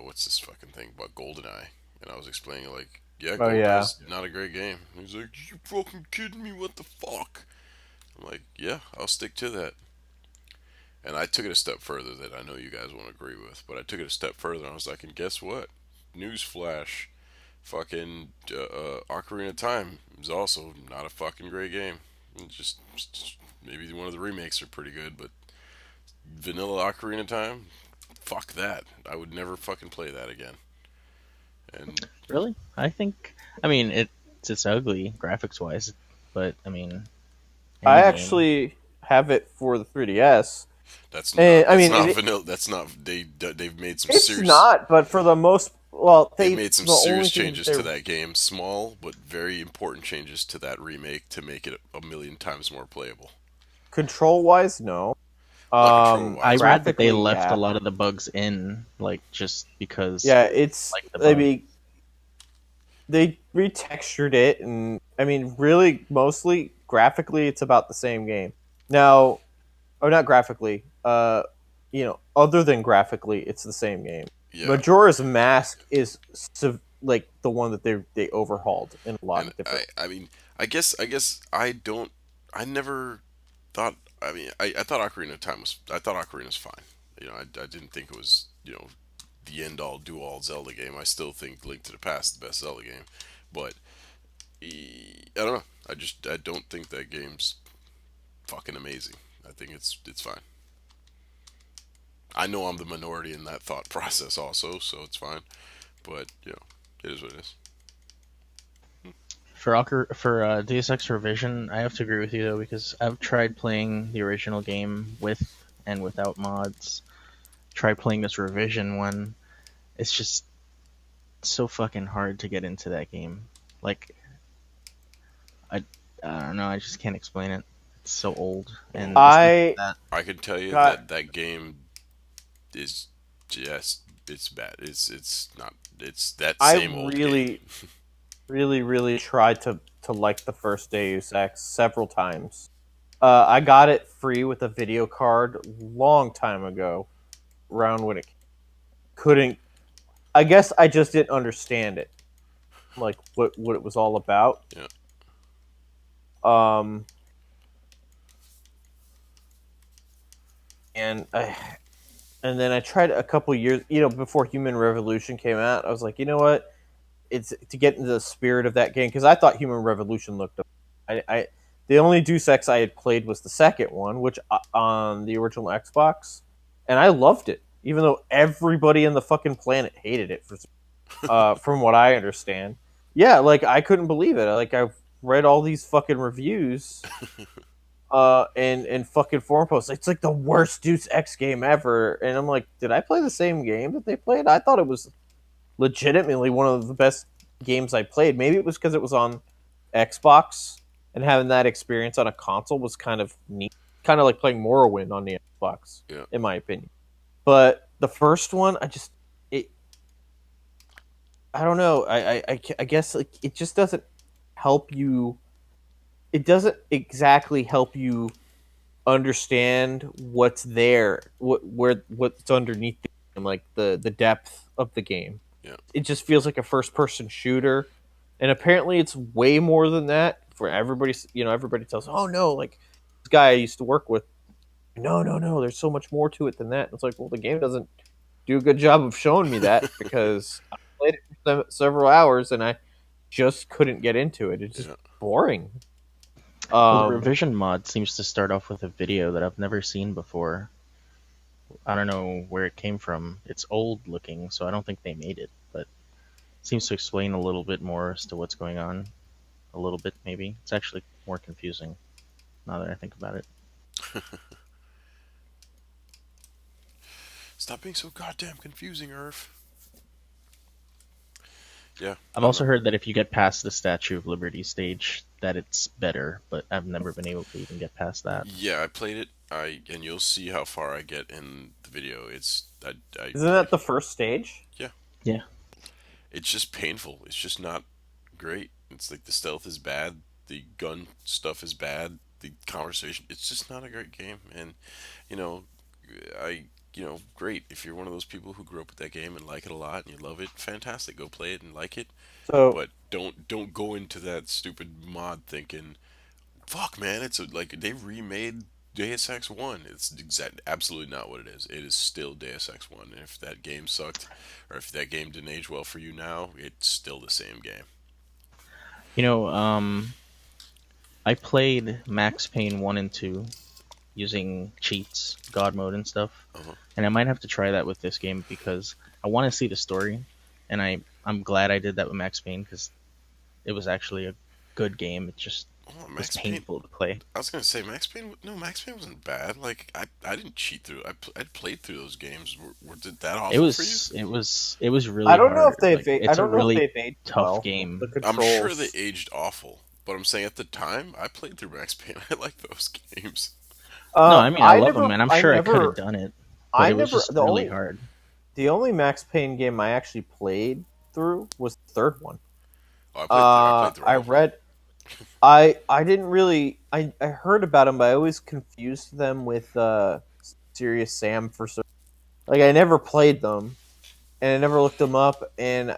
what's this fucking thing about GoldenEye, and I was explaining like, yeah, Oh yeah. GoldenEye's not a great game. He's like, you fucking kidding me? What the fuck? I'm like, yeah, I'll stick to that. And I took it a step further that I know you guys won't agree with, but I took it a step further. And I was like, and guess what? Newsflash, fucking Ocarina of Time is also not a fucking great game. Just maybe one of the remakes are pretty good, but vanilla Ocarina of Time, fuck that. I would never fucking play that again. And Really? I think. I mean, it's ugly graphics wise, but I mean, I any game. actually have it for the 3DS. that's And not I that's mean, not vanilla. That's not they've made some it's serious not, but for the most, well, they've they made some the only serious thing that changes to they're that game. Small but very important changes to that remake to make it a million times more playable. control wise, no. Not control I wise, but read that they Graphically, left a yeah, lot of the bugs in, like just because yeah. people It's like the I bug. mean, they retextured it, and I mean, really, mostly graphically, it's about the same game. Now, or not graphically, other than graphically, it's the same game. yeah. Majora's Mask is like the one that they overhauled in a lot And of different. I mean, I guess I don't. I never thought. I mean, I thought Ocarina of Time was. I thought Ocarina was fine. I didn't think it was. The end all do all Zelda game. I still think Link to the Past is the best Zelda game, but I don't know. I don't think that game's fucking amazing. I think it's fine. I know I'm the minority in that thought process also, so it's fine. But it is what it is. For Deus Ex Revision, I have to agree with you though because I've tried playing the original game with and without mods. Tried playing this revision one. It's just so fucking hard to get into that game. Like I, I don't know. I just can't explain it. It's so old, Well, and the stuff I that I can tell you got that game is just it's bad. It's not. It's that I same old game. really tried to like the first Deus Ex several times. I got it free with a video card long time ago, around when it couldn't. I guess I just didn't understand it, like what it was all about. Yeah. Um, and I and then I tried a couple years, before Human Revolution came out. I was like, you know what? It's to get into the spirit of that game because I thought Human Revolution looked. I the only Deus Ex I had played was the second one, which on the original Xbox, and I loved it, even though everybody in the fucking planet hated it from what I understand. Yeah, like I couldn't believe it. Like I've read all these fucking reviews, and fucking forum posts. It's like the worst Deus Ex game ever, and I'm like, did I play the same game that they played? I thought it was legitimately one of the best games I played. Maybe it was because it was on Xbox, and having that experience on a console was kind of neat. Kind of like playing Morrowind on the Xbox, Yeah. in my opinion. But the first one, it I don't know. I guess like it just doesn't help you. It doesn't exactly help you understand what's there, what's underneath the game, like the depth of the game. Yeah. It just feels like a first person shooter, and apparently it's way more than that. For everybody, everybody tells, oh no, like this guy I used to work with. No, there's so much more to it than that. It's like, well, the game doesn't do a good job of showing me that because I played it for several hours and I just couldn't get into it. It's just Yeah. boring. well, the Um, revision mod seems to start off with a video that I've never seen before. I don't know where it came from. It's old looking, so I don't think they made it, but it seems to explain a little bit more as to what's going on. A little bit, maybe. It's actually more confusing now that I think about it. Stop being so goddamn confusing, Irv. Yeah. I've I don't also know. heard that if you get past the Statue of Liberty stage, that it's better, but I've never been able to even get past that. Yeah, I played it. And you'll see how far I get in the video. isn't that the first stage? Yeah. Yeah. It's just painful. It's just not great. It's like the stealth is bad. The gun stuff is bad. the conversation. It's just not a great game, and you know, I great if you're one of those people who grew up with that game and like it a lot and you love it. Fantastic, go play it and like it, So but don't go into that stupid mod thinking, fuck man, like they remade Deus Ex One. It's absolutely not what it is. It is still Deus Ex One. And if that game sucked, or if that game didn't age well for you now, it's still the same game. You know, I played Max Payne 1 and 2 using cheats, God mode, and stuff. Uh-huh. And I might have to try that with this game because I want to see the story. And I'm glad I did that with Max Payne because it was actually a good game. It just Oh, was Max Payne. painful to play. I was gonna say Max Payne. No, Max Payne wasn't bad. Like I didn't cheat through. I played through those games. Were that It awful for you? was it was it was really I don't know if hard. they've. Like, I it's a don't know if really they've aged tough well. game. The I'm sure they controls. aged awful, but I'm saying at the time I played through Max Payne. I like those games. No, I mean I love never. them, and I'm I sure I could have never. done it, but I it was never. just really hard. The only Max Payne game I actually played through was the third one. Oh, I played through I all of them. read. I didn't really. I heard about them, but I always confused them with Serious Sam for some. Like I never played them, and I never looked them up, and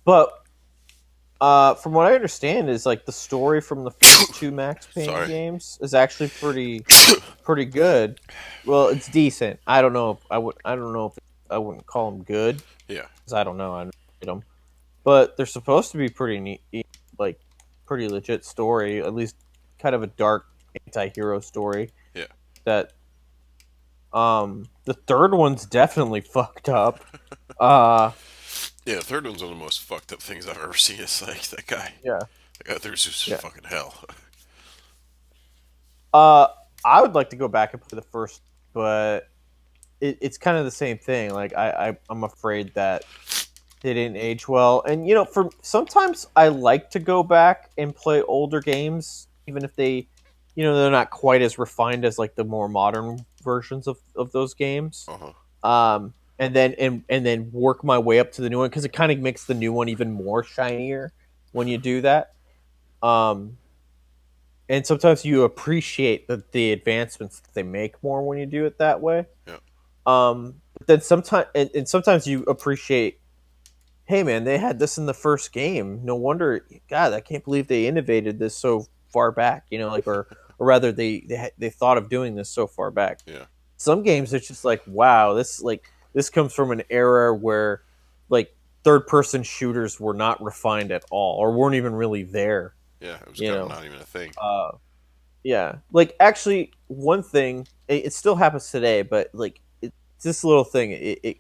but from what I understand is like the story from the first two Max Payne Sorry. games is actually pretty good. Well, it's decent. I don't know. If I would. I don't know if I wouldn't call them good Yeah. because I don't know. I don't read them, but they're supposed to be pretty neat, like pretty legit story. At least kind of a dark anti-hero story. Yeah. That the third one's definitely fucked up. Uh, Yeah, the third one's one of the most fucked up things I've ever seen. It's like yeah, that guy through just yeah. fucking hell. Uh, I would like to go back and play the first, but it's kind of the same thing. Like I'm afraid that they didn't age well, and for sometimes I like to go back and play older games, even if they're not quite as refined as like the more modern versions of those games. Uh huh. And then work my way up to the new one because it kind of makes the new one even more shinier when you do that. Um, and sometimes you appreciate the advancements that they make more when you do it that way. Yeah. But then sometimes you appreciate, hey man, they had this in the first game. No wonder, God, I can't believe they innovated this so far back. Or rather, they thought of doing this so far back. Yeah. Some games it's just like, wow, this comes from an era where like third person shooters were not refined at all or weren't even really there. Yeah. It was You kind of know, not even a thing. yeah. Like actually, one thing it still happens today, but like it's this little thing. It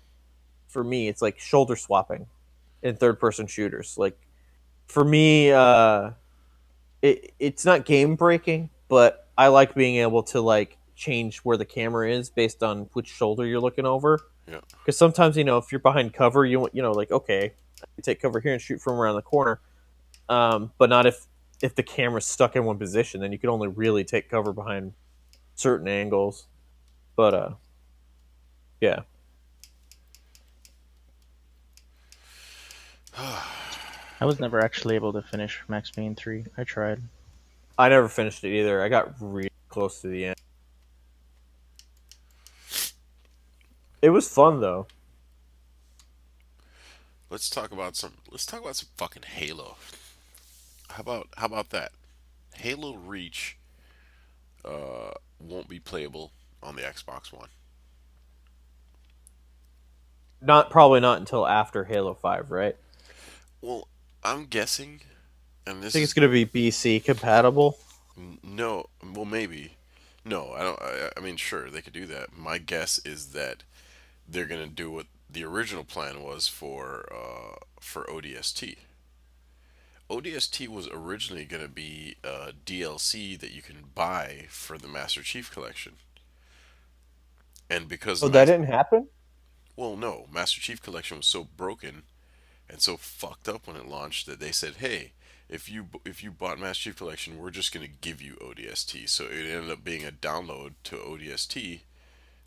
for me, it's like shoulder swapping in third person shooters. Like for me, it's not game breaking, but I like being able to like change where the camera is based on which shoulder you're looking over. Yeah. Because sometimes if you're behind cover, like okay, I can take cover here and shoot from around the corner. But not if the camera's stuck in one position, then you can only really take cover behind certain angles. But yeah, I was never actually able to finish Max Payne 3. I tried. I never finished it either. I got really close to the end. It was fun though. Let's talk about some fucking Halo. How about that? Halo Reach won't be playable on the Xbox One. Probably not until after Halo 5, right? Well, I'm guessing, and I this think it's is going to be BC compatible. no. Well, maybe. No, I don't. I mean, sure, they could do that. My guess is that they're gonna do what the original plan was for ODST. ODST was originally going to be a DLC that you can buy for the Master Chief Collection, and because Oh, that didn't happen? well, no, Master Chief Collection was so broken and so fucked up when it launched that they said, "Hey, if you bought Master Chief Collection, we're just gonna give you ODST." So it ended up being a download to ODST.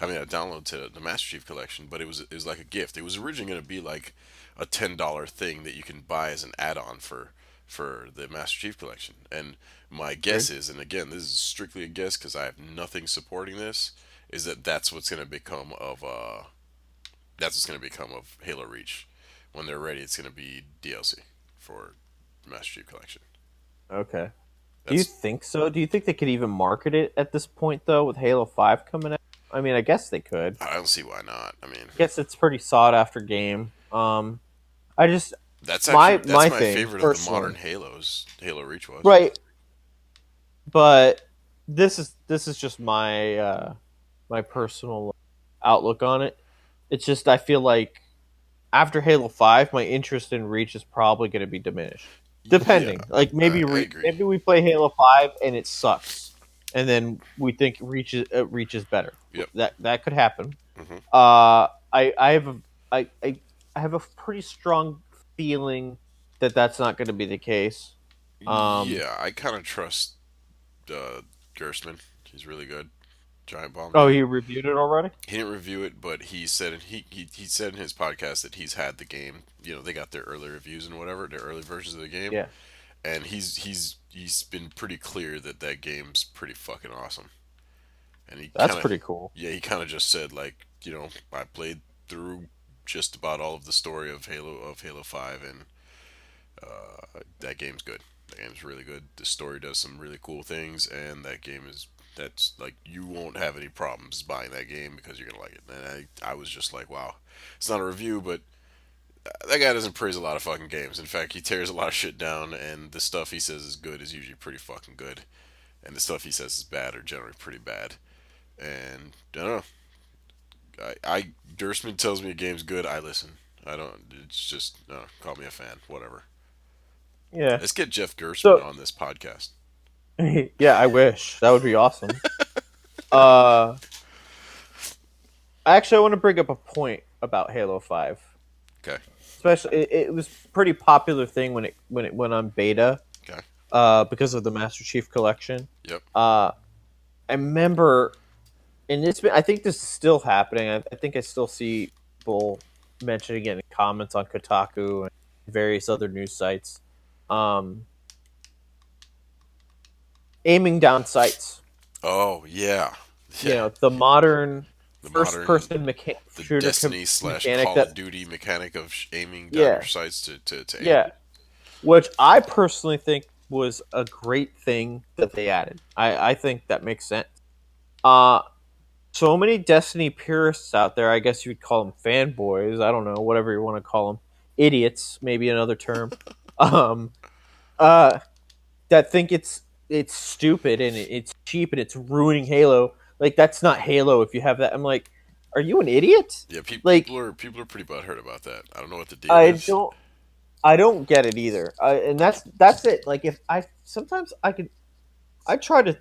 I mean, a download to the Master Chief Collection, but it was like a gift. It was originally gonna be like a $10 thing that you can buy as an add-on for the Master Chief Collection. And my Agreed. guess is, and again, this is strictly a guess because I have nothing supporting this, is that that's what's going to become of Halo Reach. When they're ready, it's going to be DLC for Master Chief Collection. Okay. Do you That's think so? Do you think they could even market it at this point though, with Halo 5 coming out? I mean, I guess they could. I don't see why not. I mean, I guess it's a pretty sought after game. I just that's my my thing favorite of the personally, modern Halos. Halo Reach was. right? But this is just my my personal outlook on it. It's just I feel like after Halo 5, my interest in Reach is probably going to be diminished. Yeah, Depending, like I agree. maybe we play Halo 5 and it sucks, and then we think Reach is better. Yep. That could happen. Hmm. I have I have a pretty strong feeling that that's not going to be the case. Um, Yeah, I kind of trust Gerstmann. He's really good. Giant Bomb oh, dude. he reviewed it already. He didn't review it, but he said in his podcast that he's had the game. You know, they got their early reviews and whatever, their early versions of the game, Yeah, and he's been pretty clear that that game's pretty fucking awesome. And he that's kind of pretty cool. yeah, he kind of just said like, I played through just about all of the story of Halo 5, and that game's good. That game's really good. The story does some really cool things, and that's like you won't have any problems buying that game because you're gonna like it. And I was just like, wow, it's not a review, but that guy doesn't praise a lot of fucking games. In fact, he tears a lot of shit down, and the stuff he says is good is usually pretty fucking good, and the stuff he says is bad are generally pretty bad. And I don't know. I Durstman tells me a game's good, I listen. I don't. It's just no. Call me a fan, whatever. Yeah. Let's get Jeff Gerstmann So on this podcast. yeah, I wish that would be awesome. Uh, actually, I want to bring up a point about Halo 5. Okay. Especially, it was a pretty popular thing when it went on beta. Okay. Because of the Master Chief Collection. Yep. I remember, and I think this is still happening. I think I still see people mentioning it in comments on Kotaku and various other news sites. Um, Aiming down sights. Oh yeah. You Yeah. know, the modern The first modern person the shooter Destiny slash mechanic Call of that Duty mechanic of aiming down yeah your sights to aim. yeah, which I personally think was a great thing that they added. I think that makes sense. Uh so many Destiny purists out there, I guess you would call them fanboys, I don't know, whatever you want to call them, idiots, maybe another term, um, uh, that think it's stupid and it's cheap and it's ruining Halo. Like that's not Halo if you have that. I'm like, are you an idiot? Yeah. Like People are pretty butthurt about that. I don't know what the deal I is. don't I don't get it either. And that's it. Like if I sometimes I try to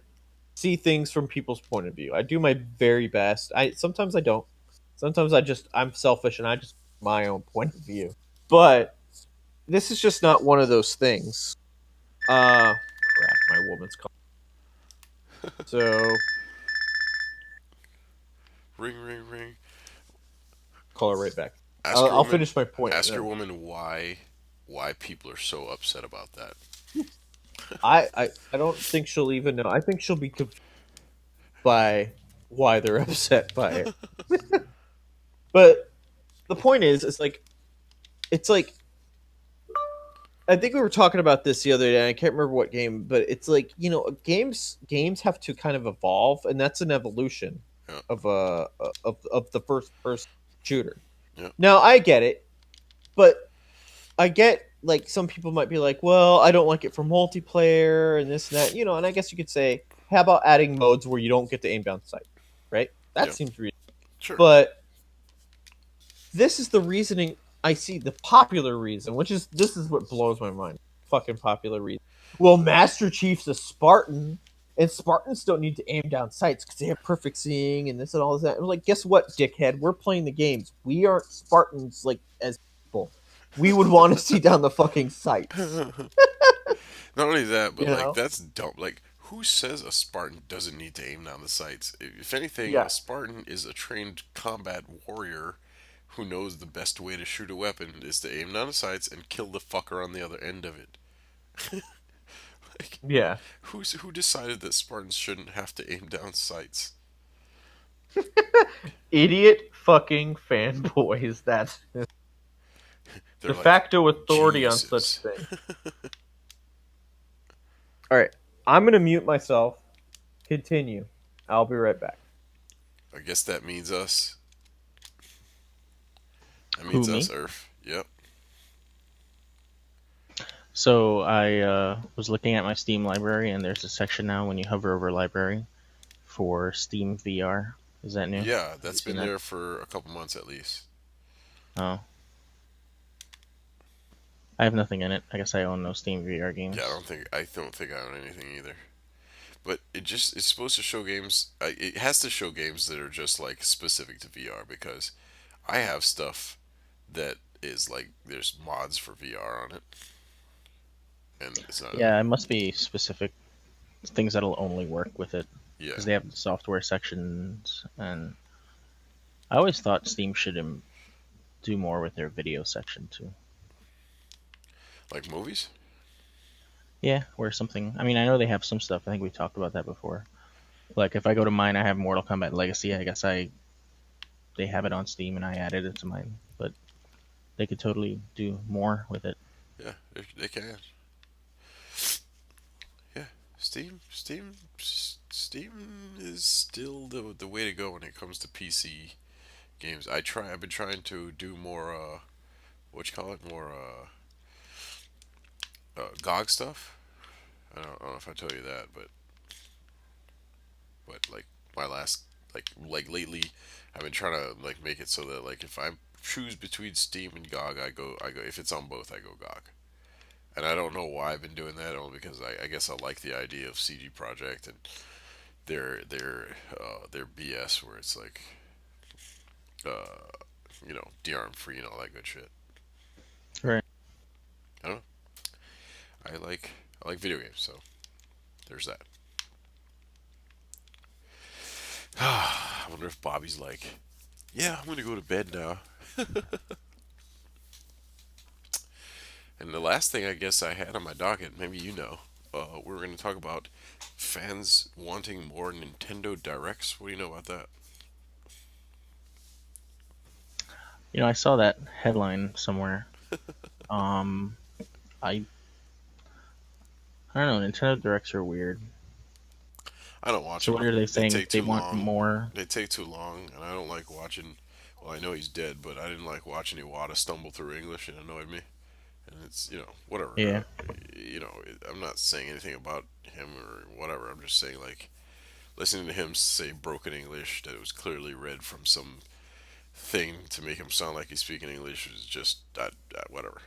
see things from people's point of view. I do my very best. I sometimes I don't. Sometimes I'm selfish and I just my own point of view. But this is just not one of those things. Crap, my woman's calling. So Ring ring ring. call her right back. Ask your I'll woman. finish my point. Ask your woman why people are so upset about that. I don't think she'll even know. I think she'll be confused by why they're upset by it. But the point is, it's like I think we were talking about this the other day. I can't remember what game, but it's like games have to kind of evolve, and that's an evolution Yeah. of of the first person shooter. Yeah. Now I get it, but I get like some people might be like, well, I don't like it for multiplayer and this and that, and I guess you could say, how about adding modes where you don't get to aim down sight, right? That Yeah. seems reasonable. Sure. But this is the reasoning I see, the popular reason, this is what blows my mind. Fucking popular reason. Well, Master Chief's a Spartan, and Spartans don't need to aim down sights because they have perfect seeing and this and all of that. I'm like, guess what, dickhead? We're playing the games. We aren't Spartans like as people. We would want to see down the fucking sights. Not only that, but You like know? that's dumb. Like, who says a Spartan doesn't need to aim down the sights? If anything, Yeah. a Spartan is a trained combat warrior who knows the best way to shoot a weapon is to aim down the sights and kill the fucker on the other end of it. Like, Yeah. who decided that Spartans shouldn't have to aim down sights? Idiot fucking fanboys. That's They're de like facto authority on such geniuses. things. All right. I'm going to mute myself. Continue. I'll be right back. I guess that means us. That Who, means us, me? Earth. Yep. So I was looking at my Steam library, and there's a section now when you hover over library for Steam VR. Is that new? Yeah, Have you that's seen been that? there for a couple months at least. Oh, I have nothing in it. I guess I own no Steam VR Yeah, games. I don't think I own anything either. But it's supposed to show games. It has to show games that are just like specific to VR because I have stuff that is like there's mods for VR on it, and it's not. Yeah, it must be specific things that'll only work with it Yeah, because they have the software sections, and I always thought Steam should do more with their video section too. like movies. Yeah, or something. I mean, I know they have some stuff. I think we talked about that before. Like if I go to mine, I have Mortal Kombat Legacy. I guess they have it on Steam, and I added it to mine. But they could totally do more with it. Yeah, they can. Yeah, Steam is still the way to go when it comes to PC games. I've been trying to do more. What you call it? More GOG stuff. I don't know if I tell you that, but like my last like lately, I've been trying to like make it so that like if I choose between Steam and GOG, I go if it's on both, I go GOG. And I don't know why I've been doing that, only because I guess I like the idea of CG Project and their BS where it's like DRM free and all that good shit. Right. I don't know. I like video games, so there's that. I wonder if Bobby's like, yeah, I'm gonna go to bed now. And the last thing I guess I had on my docket, maybe we're going to talk about fans wanting more Nintendo Directs. What do you know about that? I saw that headline somewhere. Um, I I don't know. Nintendo Directs are weird. I don't watch So what them. are they They saying? take They too want long. more. They take too long, and I don't like watching. Well, I know he's dead, but I didn't like watching Iwata stumble through English. It annoyed me. And it's whatever. Yeah. I'm not saying anything about him or whatever. I'm just saying like listening to him say broken English that it was clearly read from some thing to make him sound like he's speaking English is just whatever.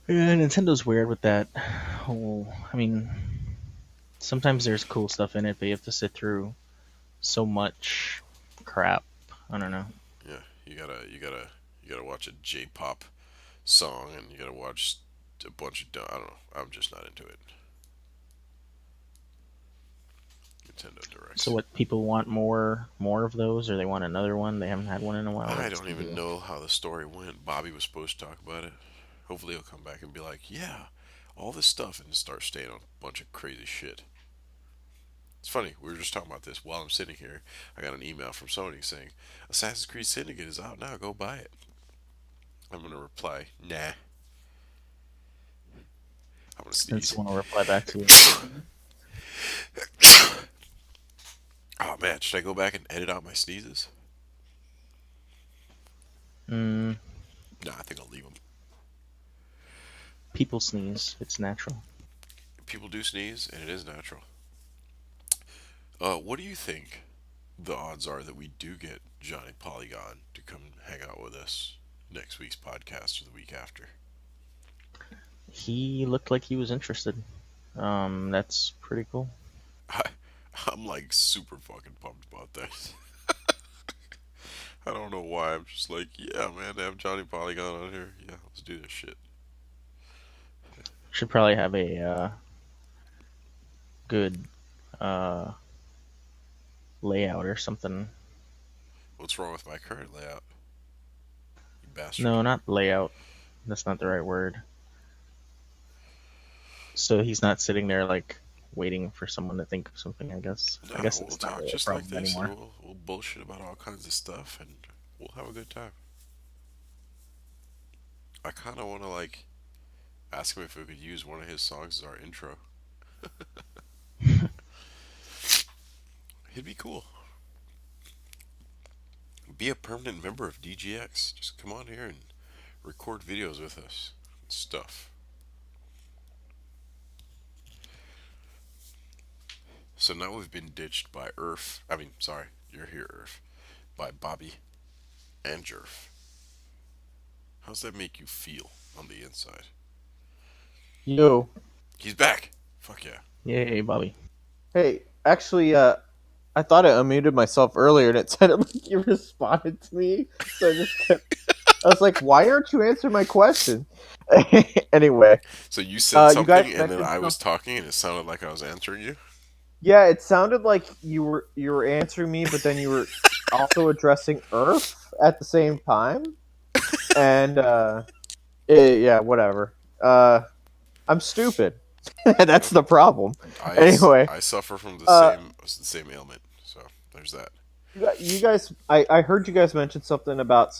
Yeah, Nintendo's weird with that whole. I mean, sometimes there's cool stuff in it, but you have to sit through so much crap. I don't know. Yeah, you gotta watch a J-pop song and you gotta watch a bunch of I don't know. I'm just not into it. Nintendo So Directs. what people want more of those, or they want another one? They haven't had one in a while. I What's don't the even deal? know how the story went. Bobby was supposed to talk about it. Hopefully he'll come back and be like, yeah, all this stuff and start staying on a bunch of crazy shit. It's funny, we were just talking about this while I'm sitting here. I got an email from Sony saying, Assassin's Creed Syndicate is out now, go buy it. I'm gonna reply, nah. I'm gonna And sneeze. someone will reply back to you. Oh man, should I go back and edit out my sneezes? Mm, Nah, I think I'll leave them. people sneeze. It's natural. People do sneeze, and it is natural. What do you think the odds are that we do get Johnny Polygon to come hang out with us next week's podcast or the week after? He looked like he was interested. That's pretty cool. I, I'm like super fucking pumped about that. I don't know why. I'm just like, yeah, man, to have Johnny Polygon on here. Yeah, let's do this shit. Should probably have a good uh, layout or something. What's wrong with my current layout? You bastard. No, not layout. That's not the right word. So he's not sitting there like waiting for someone to think of something. I guess. I Nah, guess we'll it's not talk really a just like problem this, and anymore. we'll bullshit about all kinds of stuff, and we'll have a good time. I kind of want to like ask him if we could use one of his songs as our intro. He'd be cool. Be a permanent member of DGX. Just come on here and record videos with us and stuff. So now we've been ditched by Earth. I mean, sorry, you're here, Earth. By Bobby and Jerf. How's that make you feel on the inside? Yo, He's back. Fuck yeah. Yay, Bobby. hey, actually, I thought I unmuted myself earlier, and it sounded like you responded to me. So I just kept. I was like, "Why aren't you answering my question?" Anyway, So you said you guys something, and then mentioned I was something. talking, and it sounded like I was answering you. Yeah, it sounded like you were answering me, but then you were also addressing Earth at the same time, and yeah, whatever. I'm stupid. That's the problem. Anyway, I suffer from uh, the same ailment. So there's that. you guys, I heard you guys mention something about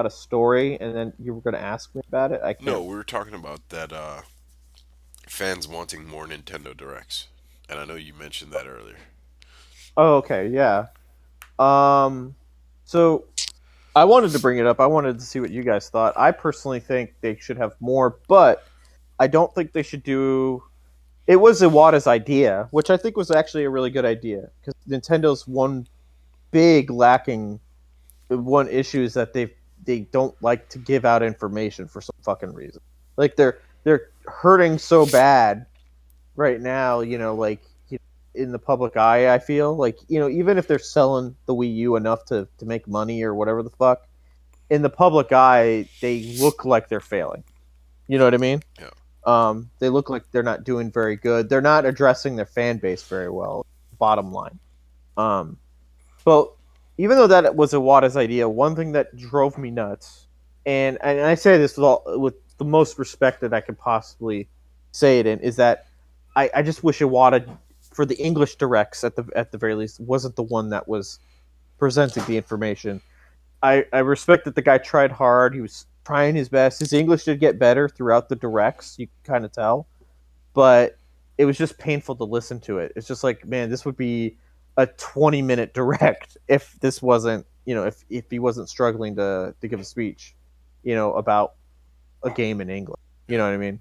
a story, and then you were going to ask me about it. I No, can't. we were talking about that fans wanting more Nintendo Directs, and I know you mentioned that earlier. Oh, okay, yeah. Um, so I wanted to bring it up. I wanted to see what you guys thought. I personally think they should have more, but I don't think they should do. It was Iwata's idea, which I think was actually a really good idea because Nintendo's big lacking. One issue is that they don't like to give out information for some fucking reason. Like they're hurting so bad right now. Like in the public eye. I feel like even if they're selling the Wii U enough to make money or whatever the fuck, in the public eye they look like they're failing. You know what I mean? Yeah. They look like they're not doing very good. They're not addressing their fan base very well. Bottom line. Um, but even though that was Iwata's idea, one thing that drove me nuts, and I say this with the most respect that I could possibly say it in, is that I just wish Iwata, for the English directs at the very least, wasn't the one that was presenting the information. I respect that the guy tried hard. He was trying his best. His English did get better throughout the directs. You can kind of tell, but it was just painful to listen to it. It's just like, man, this would be a 20-minute direct if this wasn't, if he wasn't struggling to give a speech, about a game in English. You Yeah. know what I mean?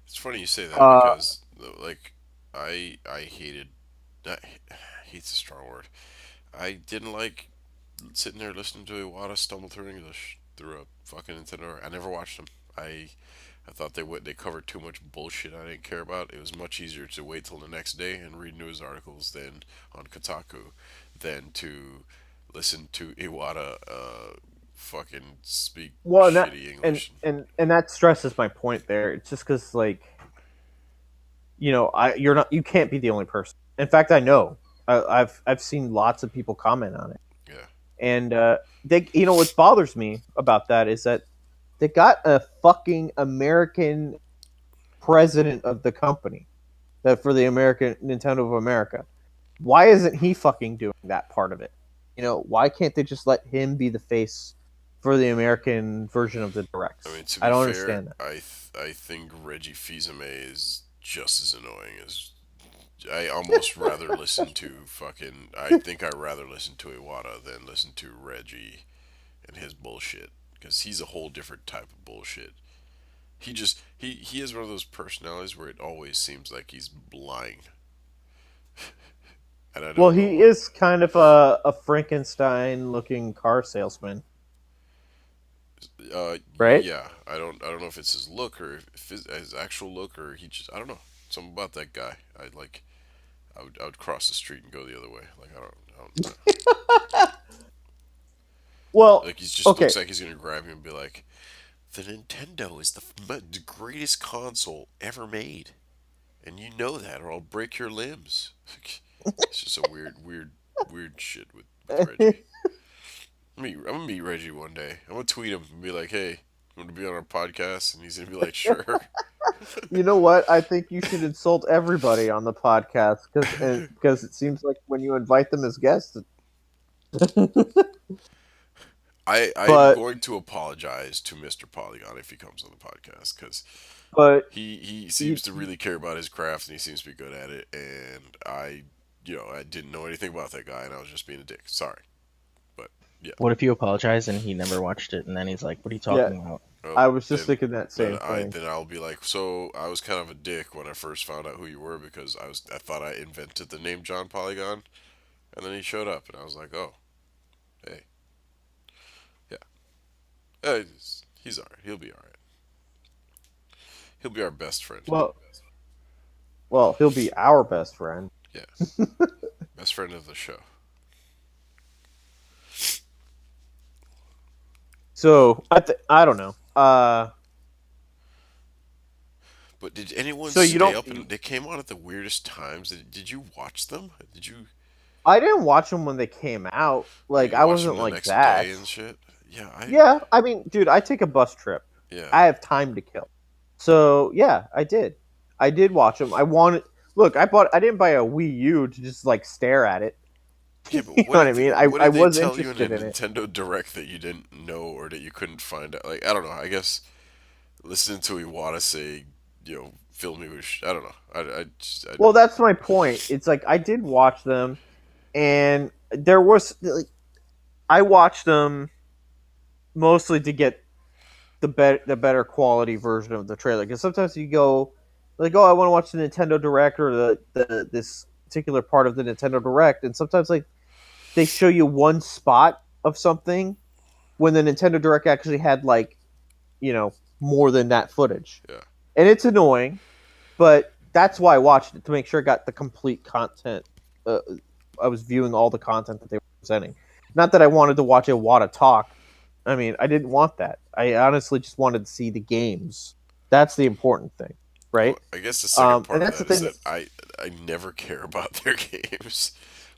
It's funny you say that Uh, because like I hated that hate's a strong word. I didn't like sitting there listening to Iwata stumble through English through a fucking Nintendo. I never watched them. I thought they covered too much bullshit I didn't care about. It was much easier to wait till the next day and read news articles than on Kotaku than to listen to Iwata fucking speak well, and that shitty and English. and and that stresses my point there. It's just because, like, you can't be the only person. In fact, I know I've seen lots of people comment on it, Yeah. and what bothers me about that is that they got a fucking American president of the company, that for the American Nintendo of America. Why isn't he fucking doing that part of it? Why can't they just let him be the face for the American version of the I directs? mean, to I be don't fair, understand that. I think Reggie Fils-Aimé is just as annoying as I almost rather listen to fucking. I think I'd rather listen to Iwata than listen to Reggie and his bullshit because he's a whole different type of bullshit. He is one of those personalities where it always seems like he's lying, and I Well, don't know he why. is kind of a Frankenstein-looking car salesman, right? Yeah, I don't know if it's his look or if his actual look or he just I don't know something about that guy. I would cross the street and go the other way. Like I don't know. Well, Like he just okay. looks like he's gonna grab you and be like, "The Nintendo is the greatest console ever made, and you know that, or I'll break your limbs." It's just a weird shit with Reggie. I'm gonna meet Reggie one day. I'm gonna tweet him and be like, "Hey, Want to be on our podcast? And he's gonna be like, sure. You know what? I think you should insult everybody on the podcast because it seems like when you invite them as guests, I'm but going to apologize to Mr. Polygon if he comes on the podcast because but he you, seems to really care about his craft and he seems to be good at it. And I didn't know anything about that guy and I was just being a dick. Sorry, but yeah. What if you apologize and he never watched it, and then he's like, "What are you yeah, talking about?" Oh, I was just then thinking that same thing. then I'll be like, so I was kind of a dick when I first found out who you were because I thought I invented the name John Polygon, and then he showed up and I was like, oh, hey, yeah, he's alright. He'll be alright. He'll be our best friend. Well, well, he'll be our best friend. Yeah, best friend of the show. So I don't know. But did anyone So you stay don't. up and they came on at the weirdest times? Did you watch them? Did you I didn't watch them when they came out. Like I watch them wasn't the like next that. day and shit? Yeah, Yeah, I mean, dude, I take a bus trip. yeah. I have time to kill. So yeah, I did. I did watch them. I wanted. Look, I didn't buy a Wii U to just like stare at it. Yeah, You but know what I mean? what I did they was tell you in a interested in it. Nintendo Direct that you didn't know or that you couldn't find out? Like, I don't know. I guess listening to Iwata say, fill me with. I don't know. Well, that's my point. It's like I did watch them, and there was like I watched them mostly to get the better quality version of the trailer. Because sometimes you go like, oh, I want to watch the Nintendo Direct or the this particular part of the Nintendo Direct, and sometimes like they show you one spot of something when the Nintendo Direct actually had like more than that footage, yeah. and it's annoying. But that's why I watched it to make sure I got the complete content. I was viewing all the content that they were presenting. Not that I wanted to watch Iwata talk. I mean, I didn't want that. I honestly just wanted to see the games. That's the important thing, right? Well, I guess the second part And of that's the that is thing. that I never care about their games.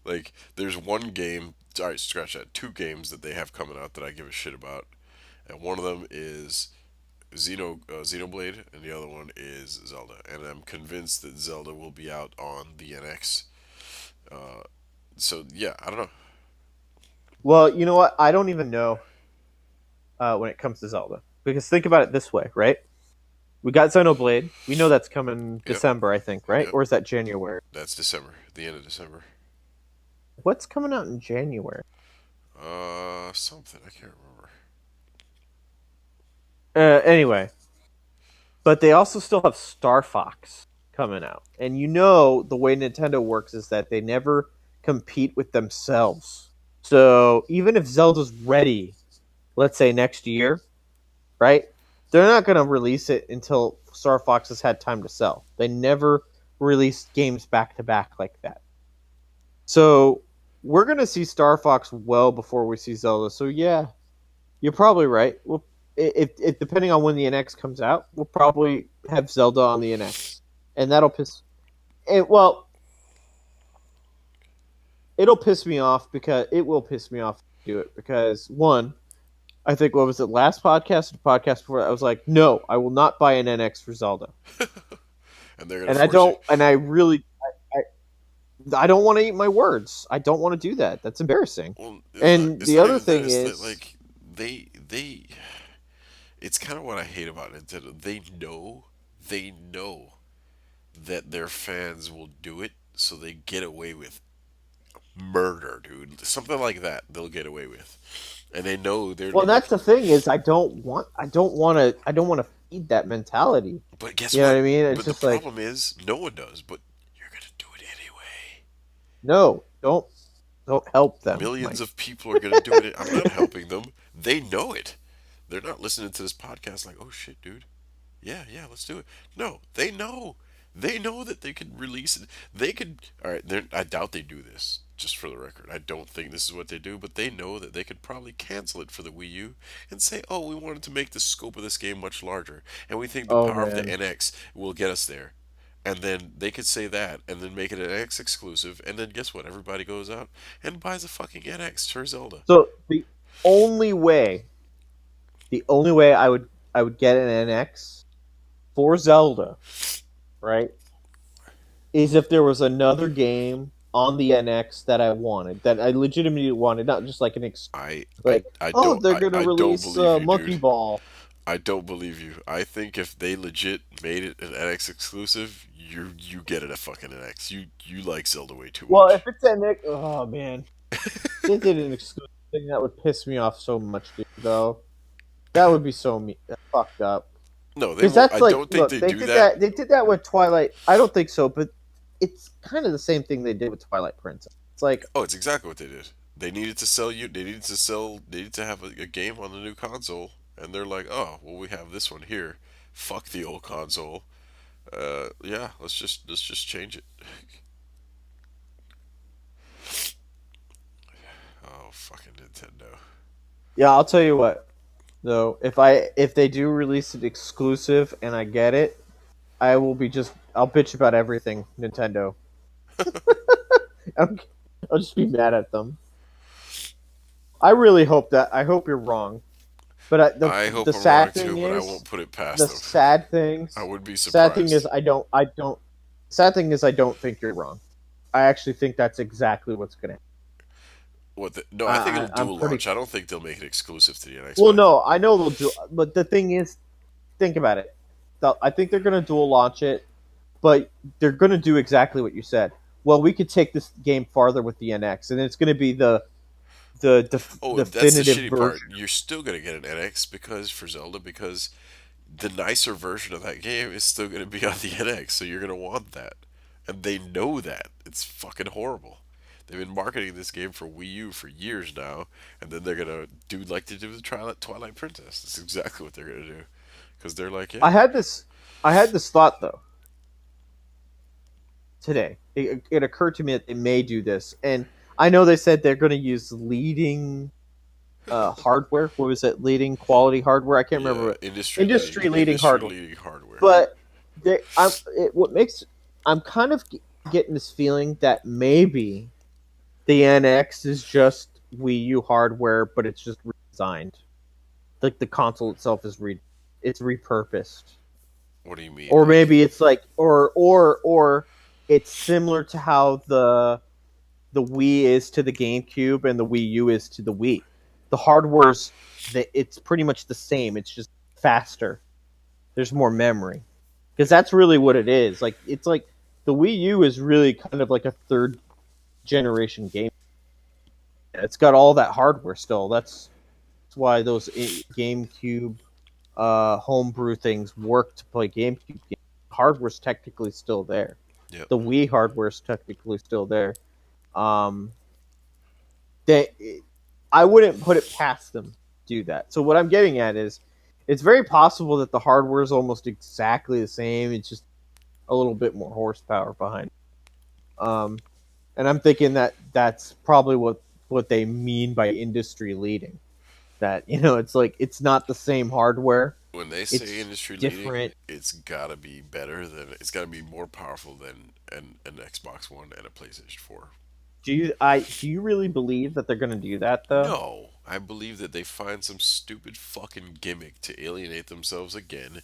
Like, there's one game. All right, scratch that. Two games that they have coming out that I give a shit about, and one of them is Xenoblade, and the other one is Zelda. And I'm convinced that Zelda will be out on the NX. Uh, so yeah, I don't know. Well, you know what? I don't even know when it comes to Zelda because think about it this way, right? We got Xenoblade. We know that's coming Yep, December, I think, right? yep. Or is that January? That's December, the end of December. What's coming out in January? Something I can't remember. Anyway, but they also still have Star Fox coming out. And the way Nintendo works is that they never compete with themselves. So even if Zelda's ready, let's say next year, right? They're not going to release it until Star Fox has had time to sell. They never release games back to back like that. So we're going to see Star Fox well before we see Zelda. So yeah, you're probably right. If depending on when the NX comes out, we'll probably have Zelda on the NX, and that'll piss. Well, it'll piss me off because it will piss me off to do it because one, I think what was it last podcast or the podcast before that, I was like, no, I will not buy an NX for Zelda, And they're gonna and I force you. don't, and I really, I don't want to eat my words. I don't want to do that. That's embarrassing. Well, And it's the not other even that. thing It's that is, like they. It's kind of what I hate about Nintendo. They know that their fans will do it, so they get away with murder, dude. Something like that they'll get away with, and they know they're. well, that's the thing is, I don't want to feed that mentality. But guess You know what what? I mean? It's But the just like, problem is, no one does. But you're gonna do it anyway. no, don't help them, Millions Mike. of people are gonna do it. I'm not helping them. They know it. They're not listening to this podcast like, oh shit, dude. Yeah, yeah, let's do it. No, they know. They know that they could release it. They could. All right, I doubt they do this. Just for the record, I don't think this is what they do. But they know that they could probably cancel it for the Wii U and say, "Oh, we wanted to make the scope of this game much larger, and we think the Oh power of the man. NX will get us there." And then they could say that, and then make it an NX exclusive, and then guess what? Everybody goes out and buys a fucking NX for Zelda. So only way, the only way I would I would get an NX for Zelda, right? Is if there was another game on the NX that I wanted, that I legitimately wanted, not just like I I like, I oh, don't they're gonna I don't release believe you, Monkey dude. Ball. I don't believe you. I think if they legit made it an NX exclusive, you get it a fucking NX. You like Zelda way too Well, if much. it's NX, oh man, they did an exclusive thing that would piss me off so much, dude. Though that would be so fucked up. No, they Because won't. that's I like, don't think look, they they do did that. that. They did that with Twilight. I don't think so, but it's kind of the same thing they did with Twilight Princess. It's like, Oh, it's exactly what they did. They needed to sell you. They needed to sell. They needed to have a game on the new console, and they're like, oh, well, we have this one here. Fuck the old console. Yeah, let's just change it. Oh, fucking Nintendo. yeah, I'll tell you what. Though, if they do release it exclusive and I get it, I will be just I'll bitch about everything Nintendo. I'm, I'll just be mad at them. I really hope that I hope you're wrong. But I the hope I'm wrong sad too, thing but I is won't put it the past them. I would be sad thing is surprised. I don't think you're wrong. I actually think that's exactly what's gonna happen. What? No, I think it'll I'm dual pretty launch. I don't think they'll make it exclusive to the NX, well. but No, I know they'll do, but the thing is, think about it. I think they're gonna dual launch it, but they're gonna do exactly what you said. Well, we could take this game farther with the NX, and it's gonna be the oh, that's the definitive shitty part. version. You're still gonna get an NX because for Zelda because the nicer version of that game is still gonna be on the NX, so you're gonna want that, and they know that. It's fucking horrible. They've been marketing this game for Wii U for years now, and then they're gonna do like they did with Twilight Princess. That's exactly what they're gonna do, because they're like, I yeah, had this I had this thought though today. It occurred to me that they may do this, and I know they said they're going to use leading hardware. What was it? Leading quality hardware. I can't remember yeah, what industry leading hardware. leading hardware. But what makes I'm kind of getting this feeling that maybe the NX is just Wii U hardware, but it's just redesigned. Like the console itself is it's repurposed. What do you mean, Or like? maybe it's like or it's similar to how the Wii is to the GameCube and the Wii U is to the Wii. The hardware's it's pretty much the same. It's just faster. There's more memory because that's really what it is. Like it's like the Wii U is really kind of like a third generation game. It's got all that hardware still. That's why those GameCube homebrew things work to play GameCube games. Hardware's technically still there. Yep. The Wii hardware's technically still there. Um, they, I wouldn't put it past them to do that. So what I'm getting at is, it's very possible that the hardware is almost exactly the same. It's just a little bit more horsepower behind it. And I'm thinking that that's probably what they mean by industry leading. That it's like it's not the same hardware. When they say It's industry leading, different. it's gotta be better than it's gotta be more powerful than an Xbox One and a PlayStation 4. Do you really believe that they're going to do that though? No, I believe that they find some stupid fucking gimmick to alienate themselves again,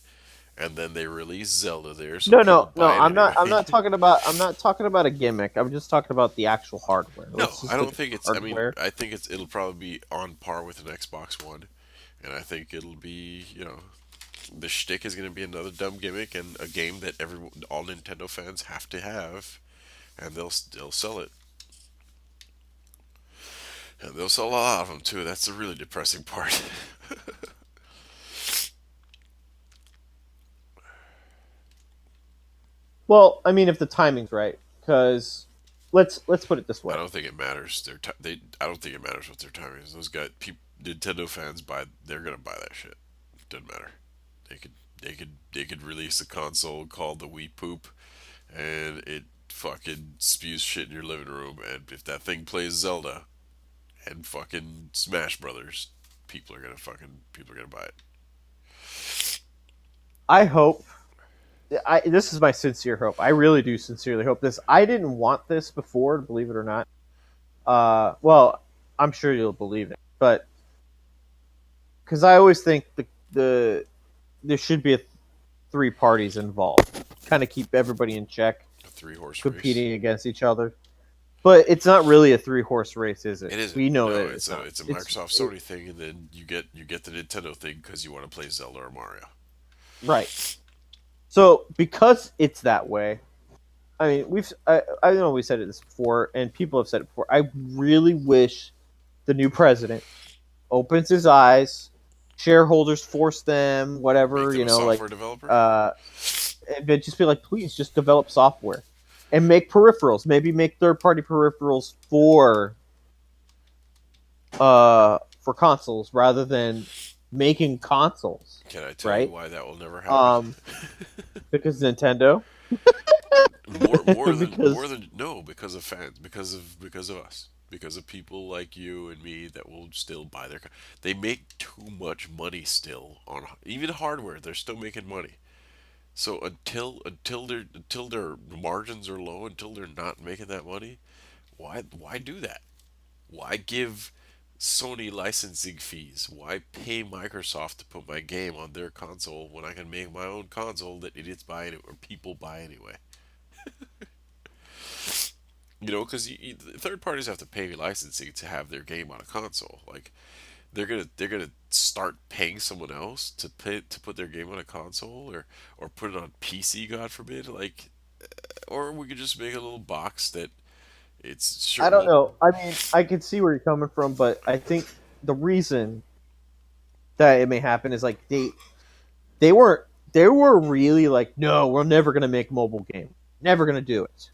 and then they release Zelda there so No, people no. buy it I'm anyway. not I'm not talking about a gimmick. I'm just talking about the actual hardware. No, Let's I just look don't at think the it's. I mean, hardware. I think it'll probably be on par with an Xbox One, and I think it'll be the shtick is going to be another dumb gimmick and a game that all Nintendo fans have to have, and they'll sell it. And they'll sell a lot of them too. That's the really depressing part. Well, I mean, if the timing's right, because let's put it this I way. don't think it matters. I don't think it matters what their timing is. Those guys, Nintendo fans buy. They're gonna buy that shit. Doesn't matter. They could. They could release a console called the Wii Poop, and it fucking spews shit in your living room. And if that thing plays Zelda and fucking Smash Brothers, people are gonna buy it. I hope. This is my sincere hope. I really do sincerely hope this. I didn't want this before, believe it or not. Well, I'm sure you'll believe it, but because I always think the there should be three parties involved, kind of keep everybody in check, A three-horse race. competing against each other. But it's not really a three-horse race, is it? It isn't. We know No, that it's not. it's a Microsoft Sony thing, and then you get the Nintendo thing because you want to play Zelda or Mario. Right. So because it's that way, I mean, I know we said it this before, and people have said it before. I really wish the new president opens his eyes, shareholders force them, Make whatever, them a like, software developer. but just be like, please, just develop software and make peripherals. Maybe make third-party peripherals for consoles rather than making consoles. Can I tell right? you why that will never happen? Because Nintendo. More than no, because of fans, because of us, because of people like you and me that will still buy their. They make too much money still on even hardware. They're still making money. So until their margins are low, until they're not making that money, why do that? Why give Sony licensing fees? Why pay Microsoft to put my game on their console when I can make my own console that idiots buy or people buy anyway? You know, because third parties have to pay licensing to have their game on a console. Like they're gonna start paying someone else to put their game on a console or put it on PC, God forbid. Like, or we could just make a little box that it's sure. I don't Well, know. I mean, I can see where you're coming from, but I think the reason that it may happen is like they weren't they were really like, no, we're never gonna make mobile game, never gonna do it.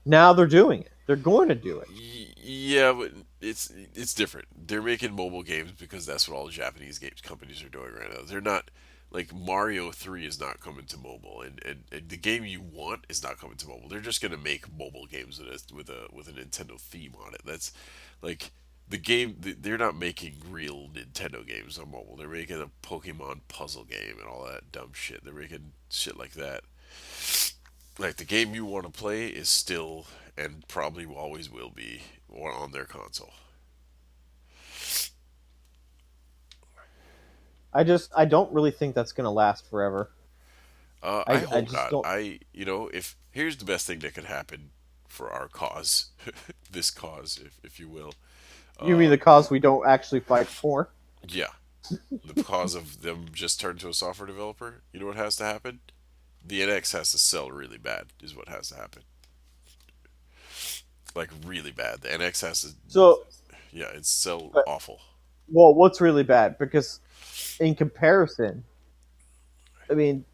Now they're doing it. They're going to do it. Yeah, but it's different. They're making mobile games because that's what all the Japanese games companies are doing right now. They're not like Mario 3 is not coming to mobile, and the game you want is not coming to mobile. They're just gonna make mobile games with a Nintendo theme on it. That's like the game. They're not making real Nintendo games on mobile. They're making a Pokemon puzzle game and all that dumb shit. They're making shit like that. Like the game you want to play is still and probably always will be on their console. I don't really think that's gonna last forever. I I hope just not. don't. You know, if here's the best thing that could happen for our cause, this cause, if you will. You mean Uh, the cause we don't actually fight for? yeah, the cause of them just turned to a software developer. You know what has to happen? The NX has to sell really bad, is what has to happen. Like really bad. The NX has to, So, yeah, it's sell but, awful. well, what's really bad? Because in comparison, I mean,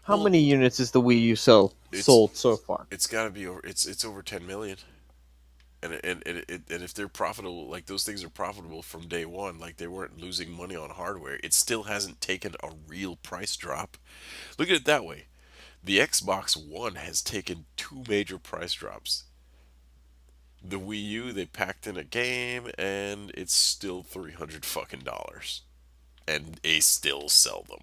how Well, many units is the Wii U it's sold so far? it's got to be over. It's over 10 million. And if they're profitable, like those things are profitable from day one, like they weren't losing money on hardware, it still hasn't taken a real price drop. Look at it that way. The Xbox One has taken two major price drops. The Wii U, they packed in a game, and it's still $300 fucking, and they still sell them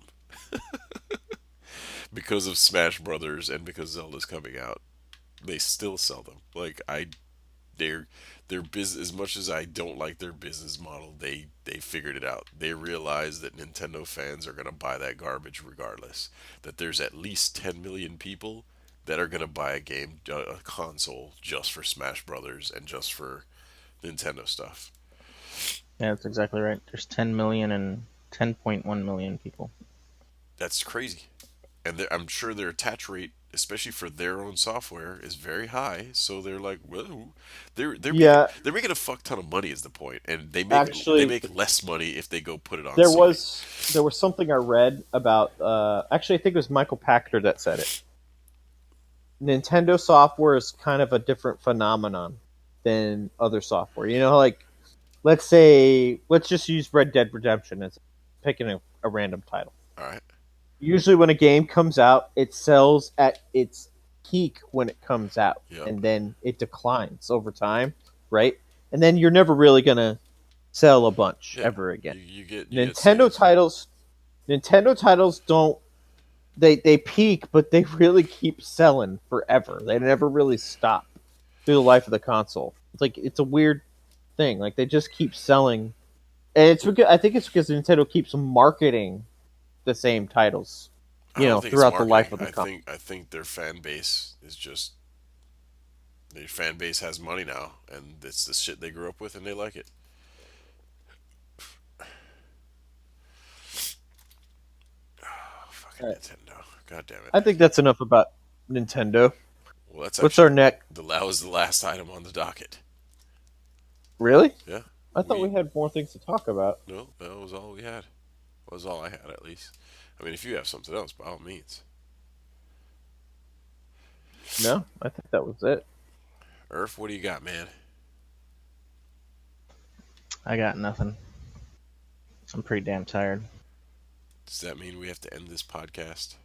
because of Smash Brothers and because Zelda's coming out. They still sell them. Like their their business, as much as I don't like their business model, they figured it out. They realized that Nintendo fans are going to buy that garbage regardless. That there's at least 10 million people that are going to buy a console just for Smash Brothers and just for Nintendo stuff. Yeah, that's exactly right. There's 10 million and 10.1 million people. That's crazy. And I'm sure their attach rate, especially for their own software, is very high. So they're like, well, Yeah, they're making a fuck ton of money is the point, and they actually, make less money if they go put it on there Sony. was something I read about. Actually, I think it was Michael Pachter that said it. Nintendo software is kind of a different phenomenon than other software. You know, like let's just use Red Dead Redemption as picking a random title. All right. Usually, when a game comes out, it sells at its peak when it comes out, Yep. and then it declines over time, right? And then you're never really gonna sell a bunch Yeah. ever again. You get sales. Nintendo titles don't they peak, but they really keep selling forever. They never really stop through the life of the console. It's like it's a weird thing. Like they just keep selling, and it's because I think it's because Nintendo keeps marketing the same titles, I don't think it's throughout the life marketing. of the company. I think their fan base is just their fan base has money now, and it's the shit they grew up with, and they like it. Oh, fucking All right. Nintendo. God damn it. I think that's enough about Nintendo. Well, that's What's our actually next? that was the last item on the docket. Really? Yeah, I thought we had more things to talk about. no, that was all we had. That was all I had, at least. I mean, if you have something else, by all means. No, I think that was it. Earth, what do you got, man? I got nothing. I'm pretty damn tired. Does that mean we have to end this podcast?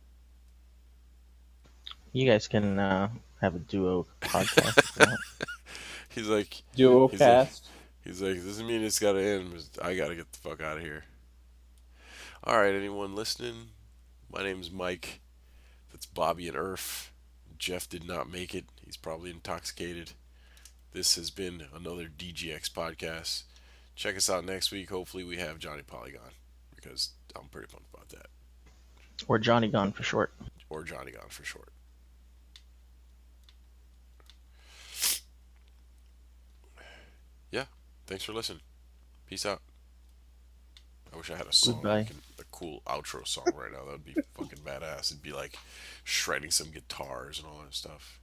You guys can have a duo podcast if you want. He's like, Duo he's like, cast. he's like, doesn't mean it's gotta end. I gotta get the fuck out of here. All right, anyone listening? My name's Mike. That's Bobby and Earth. Jeff did not make it. He's probably intoxicated. This has been another DGX podcast. Check us out next week. Hopefully, we have Johnny Polygon because I'm pretty pumped about that. Or Johnny Gone for short. Or Johnny Gone for short. Yeah. Thanks for listening. Peace out. I wish I had a song, Goodbye. a cool outro song right now. That would be fucking badass. It'd be like shredding some guitars and all that stuff.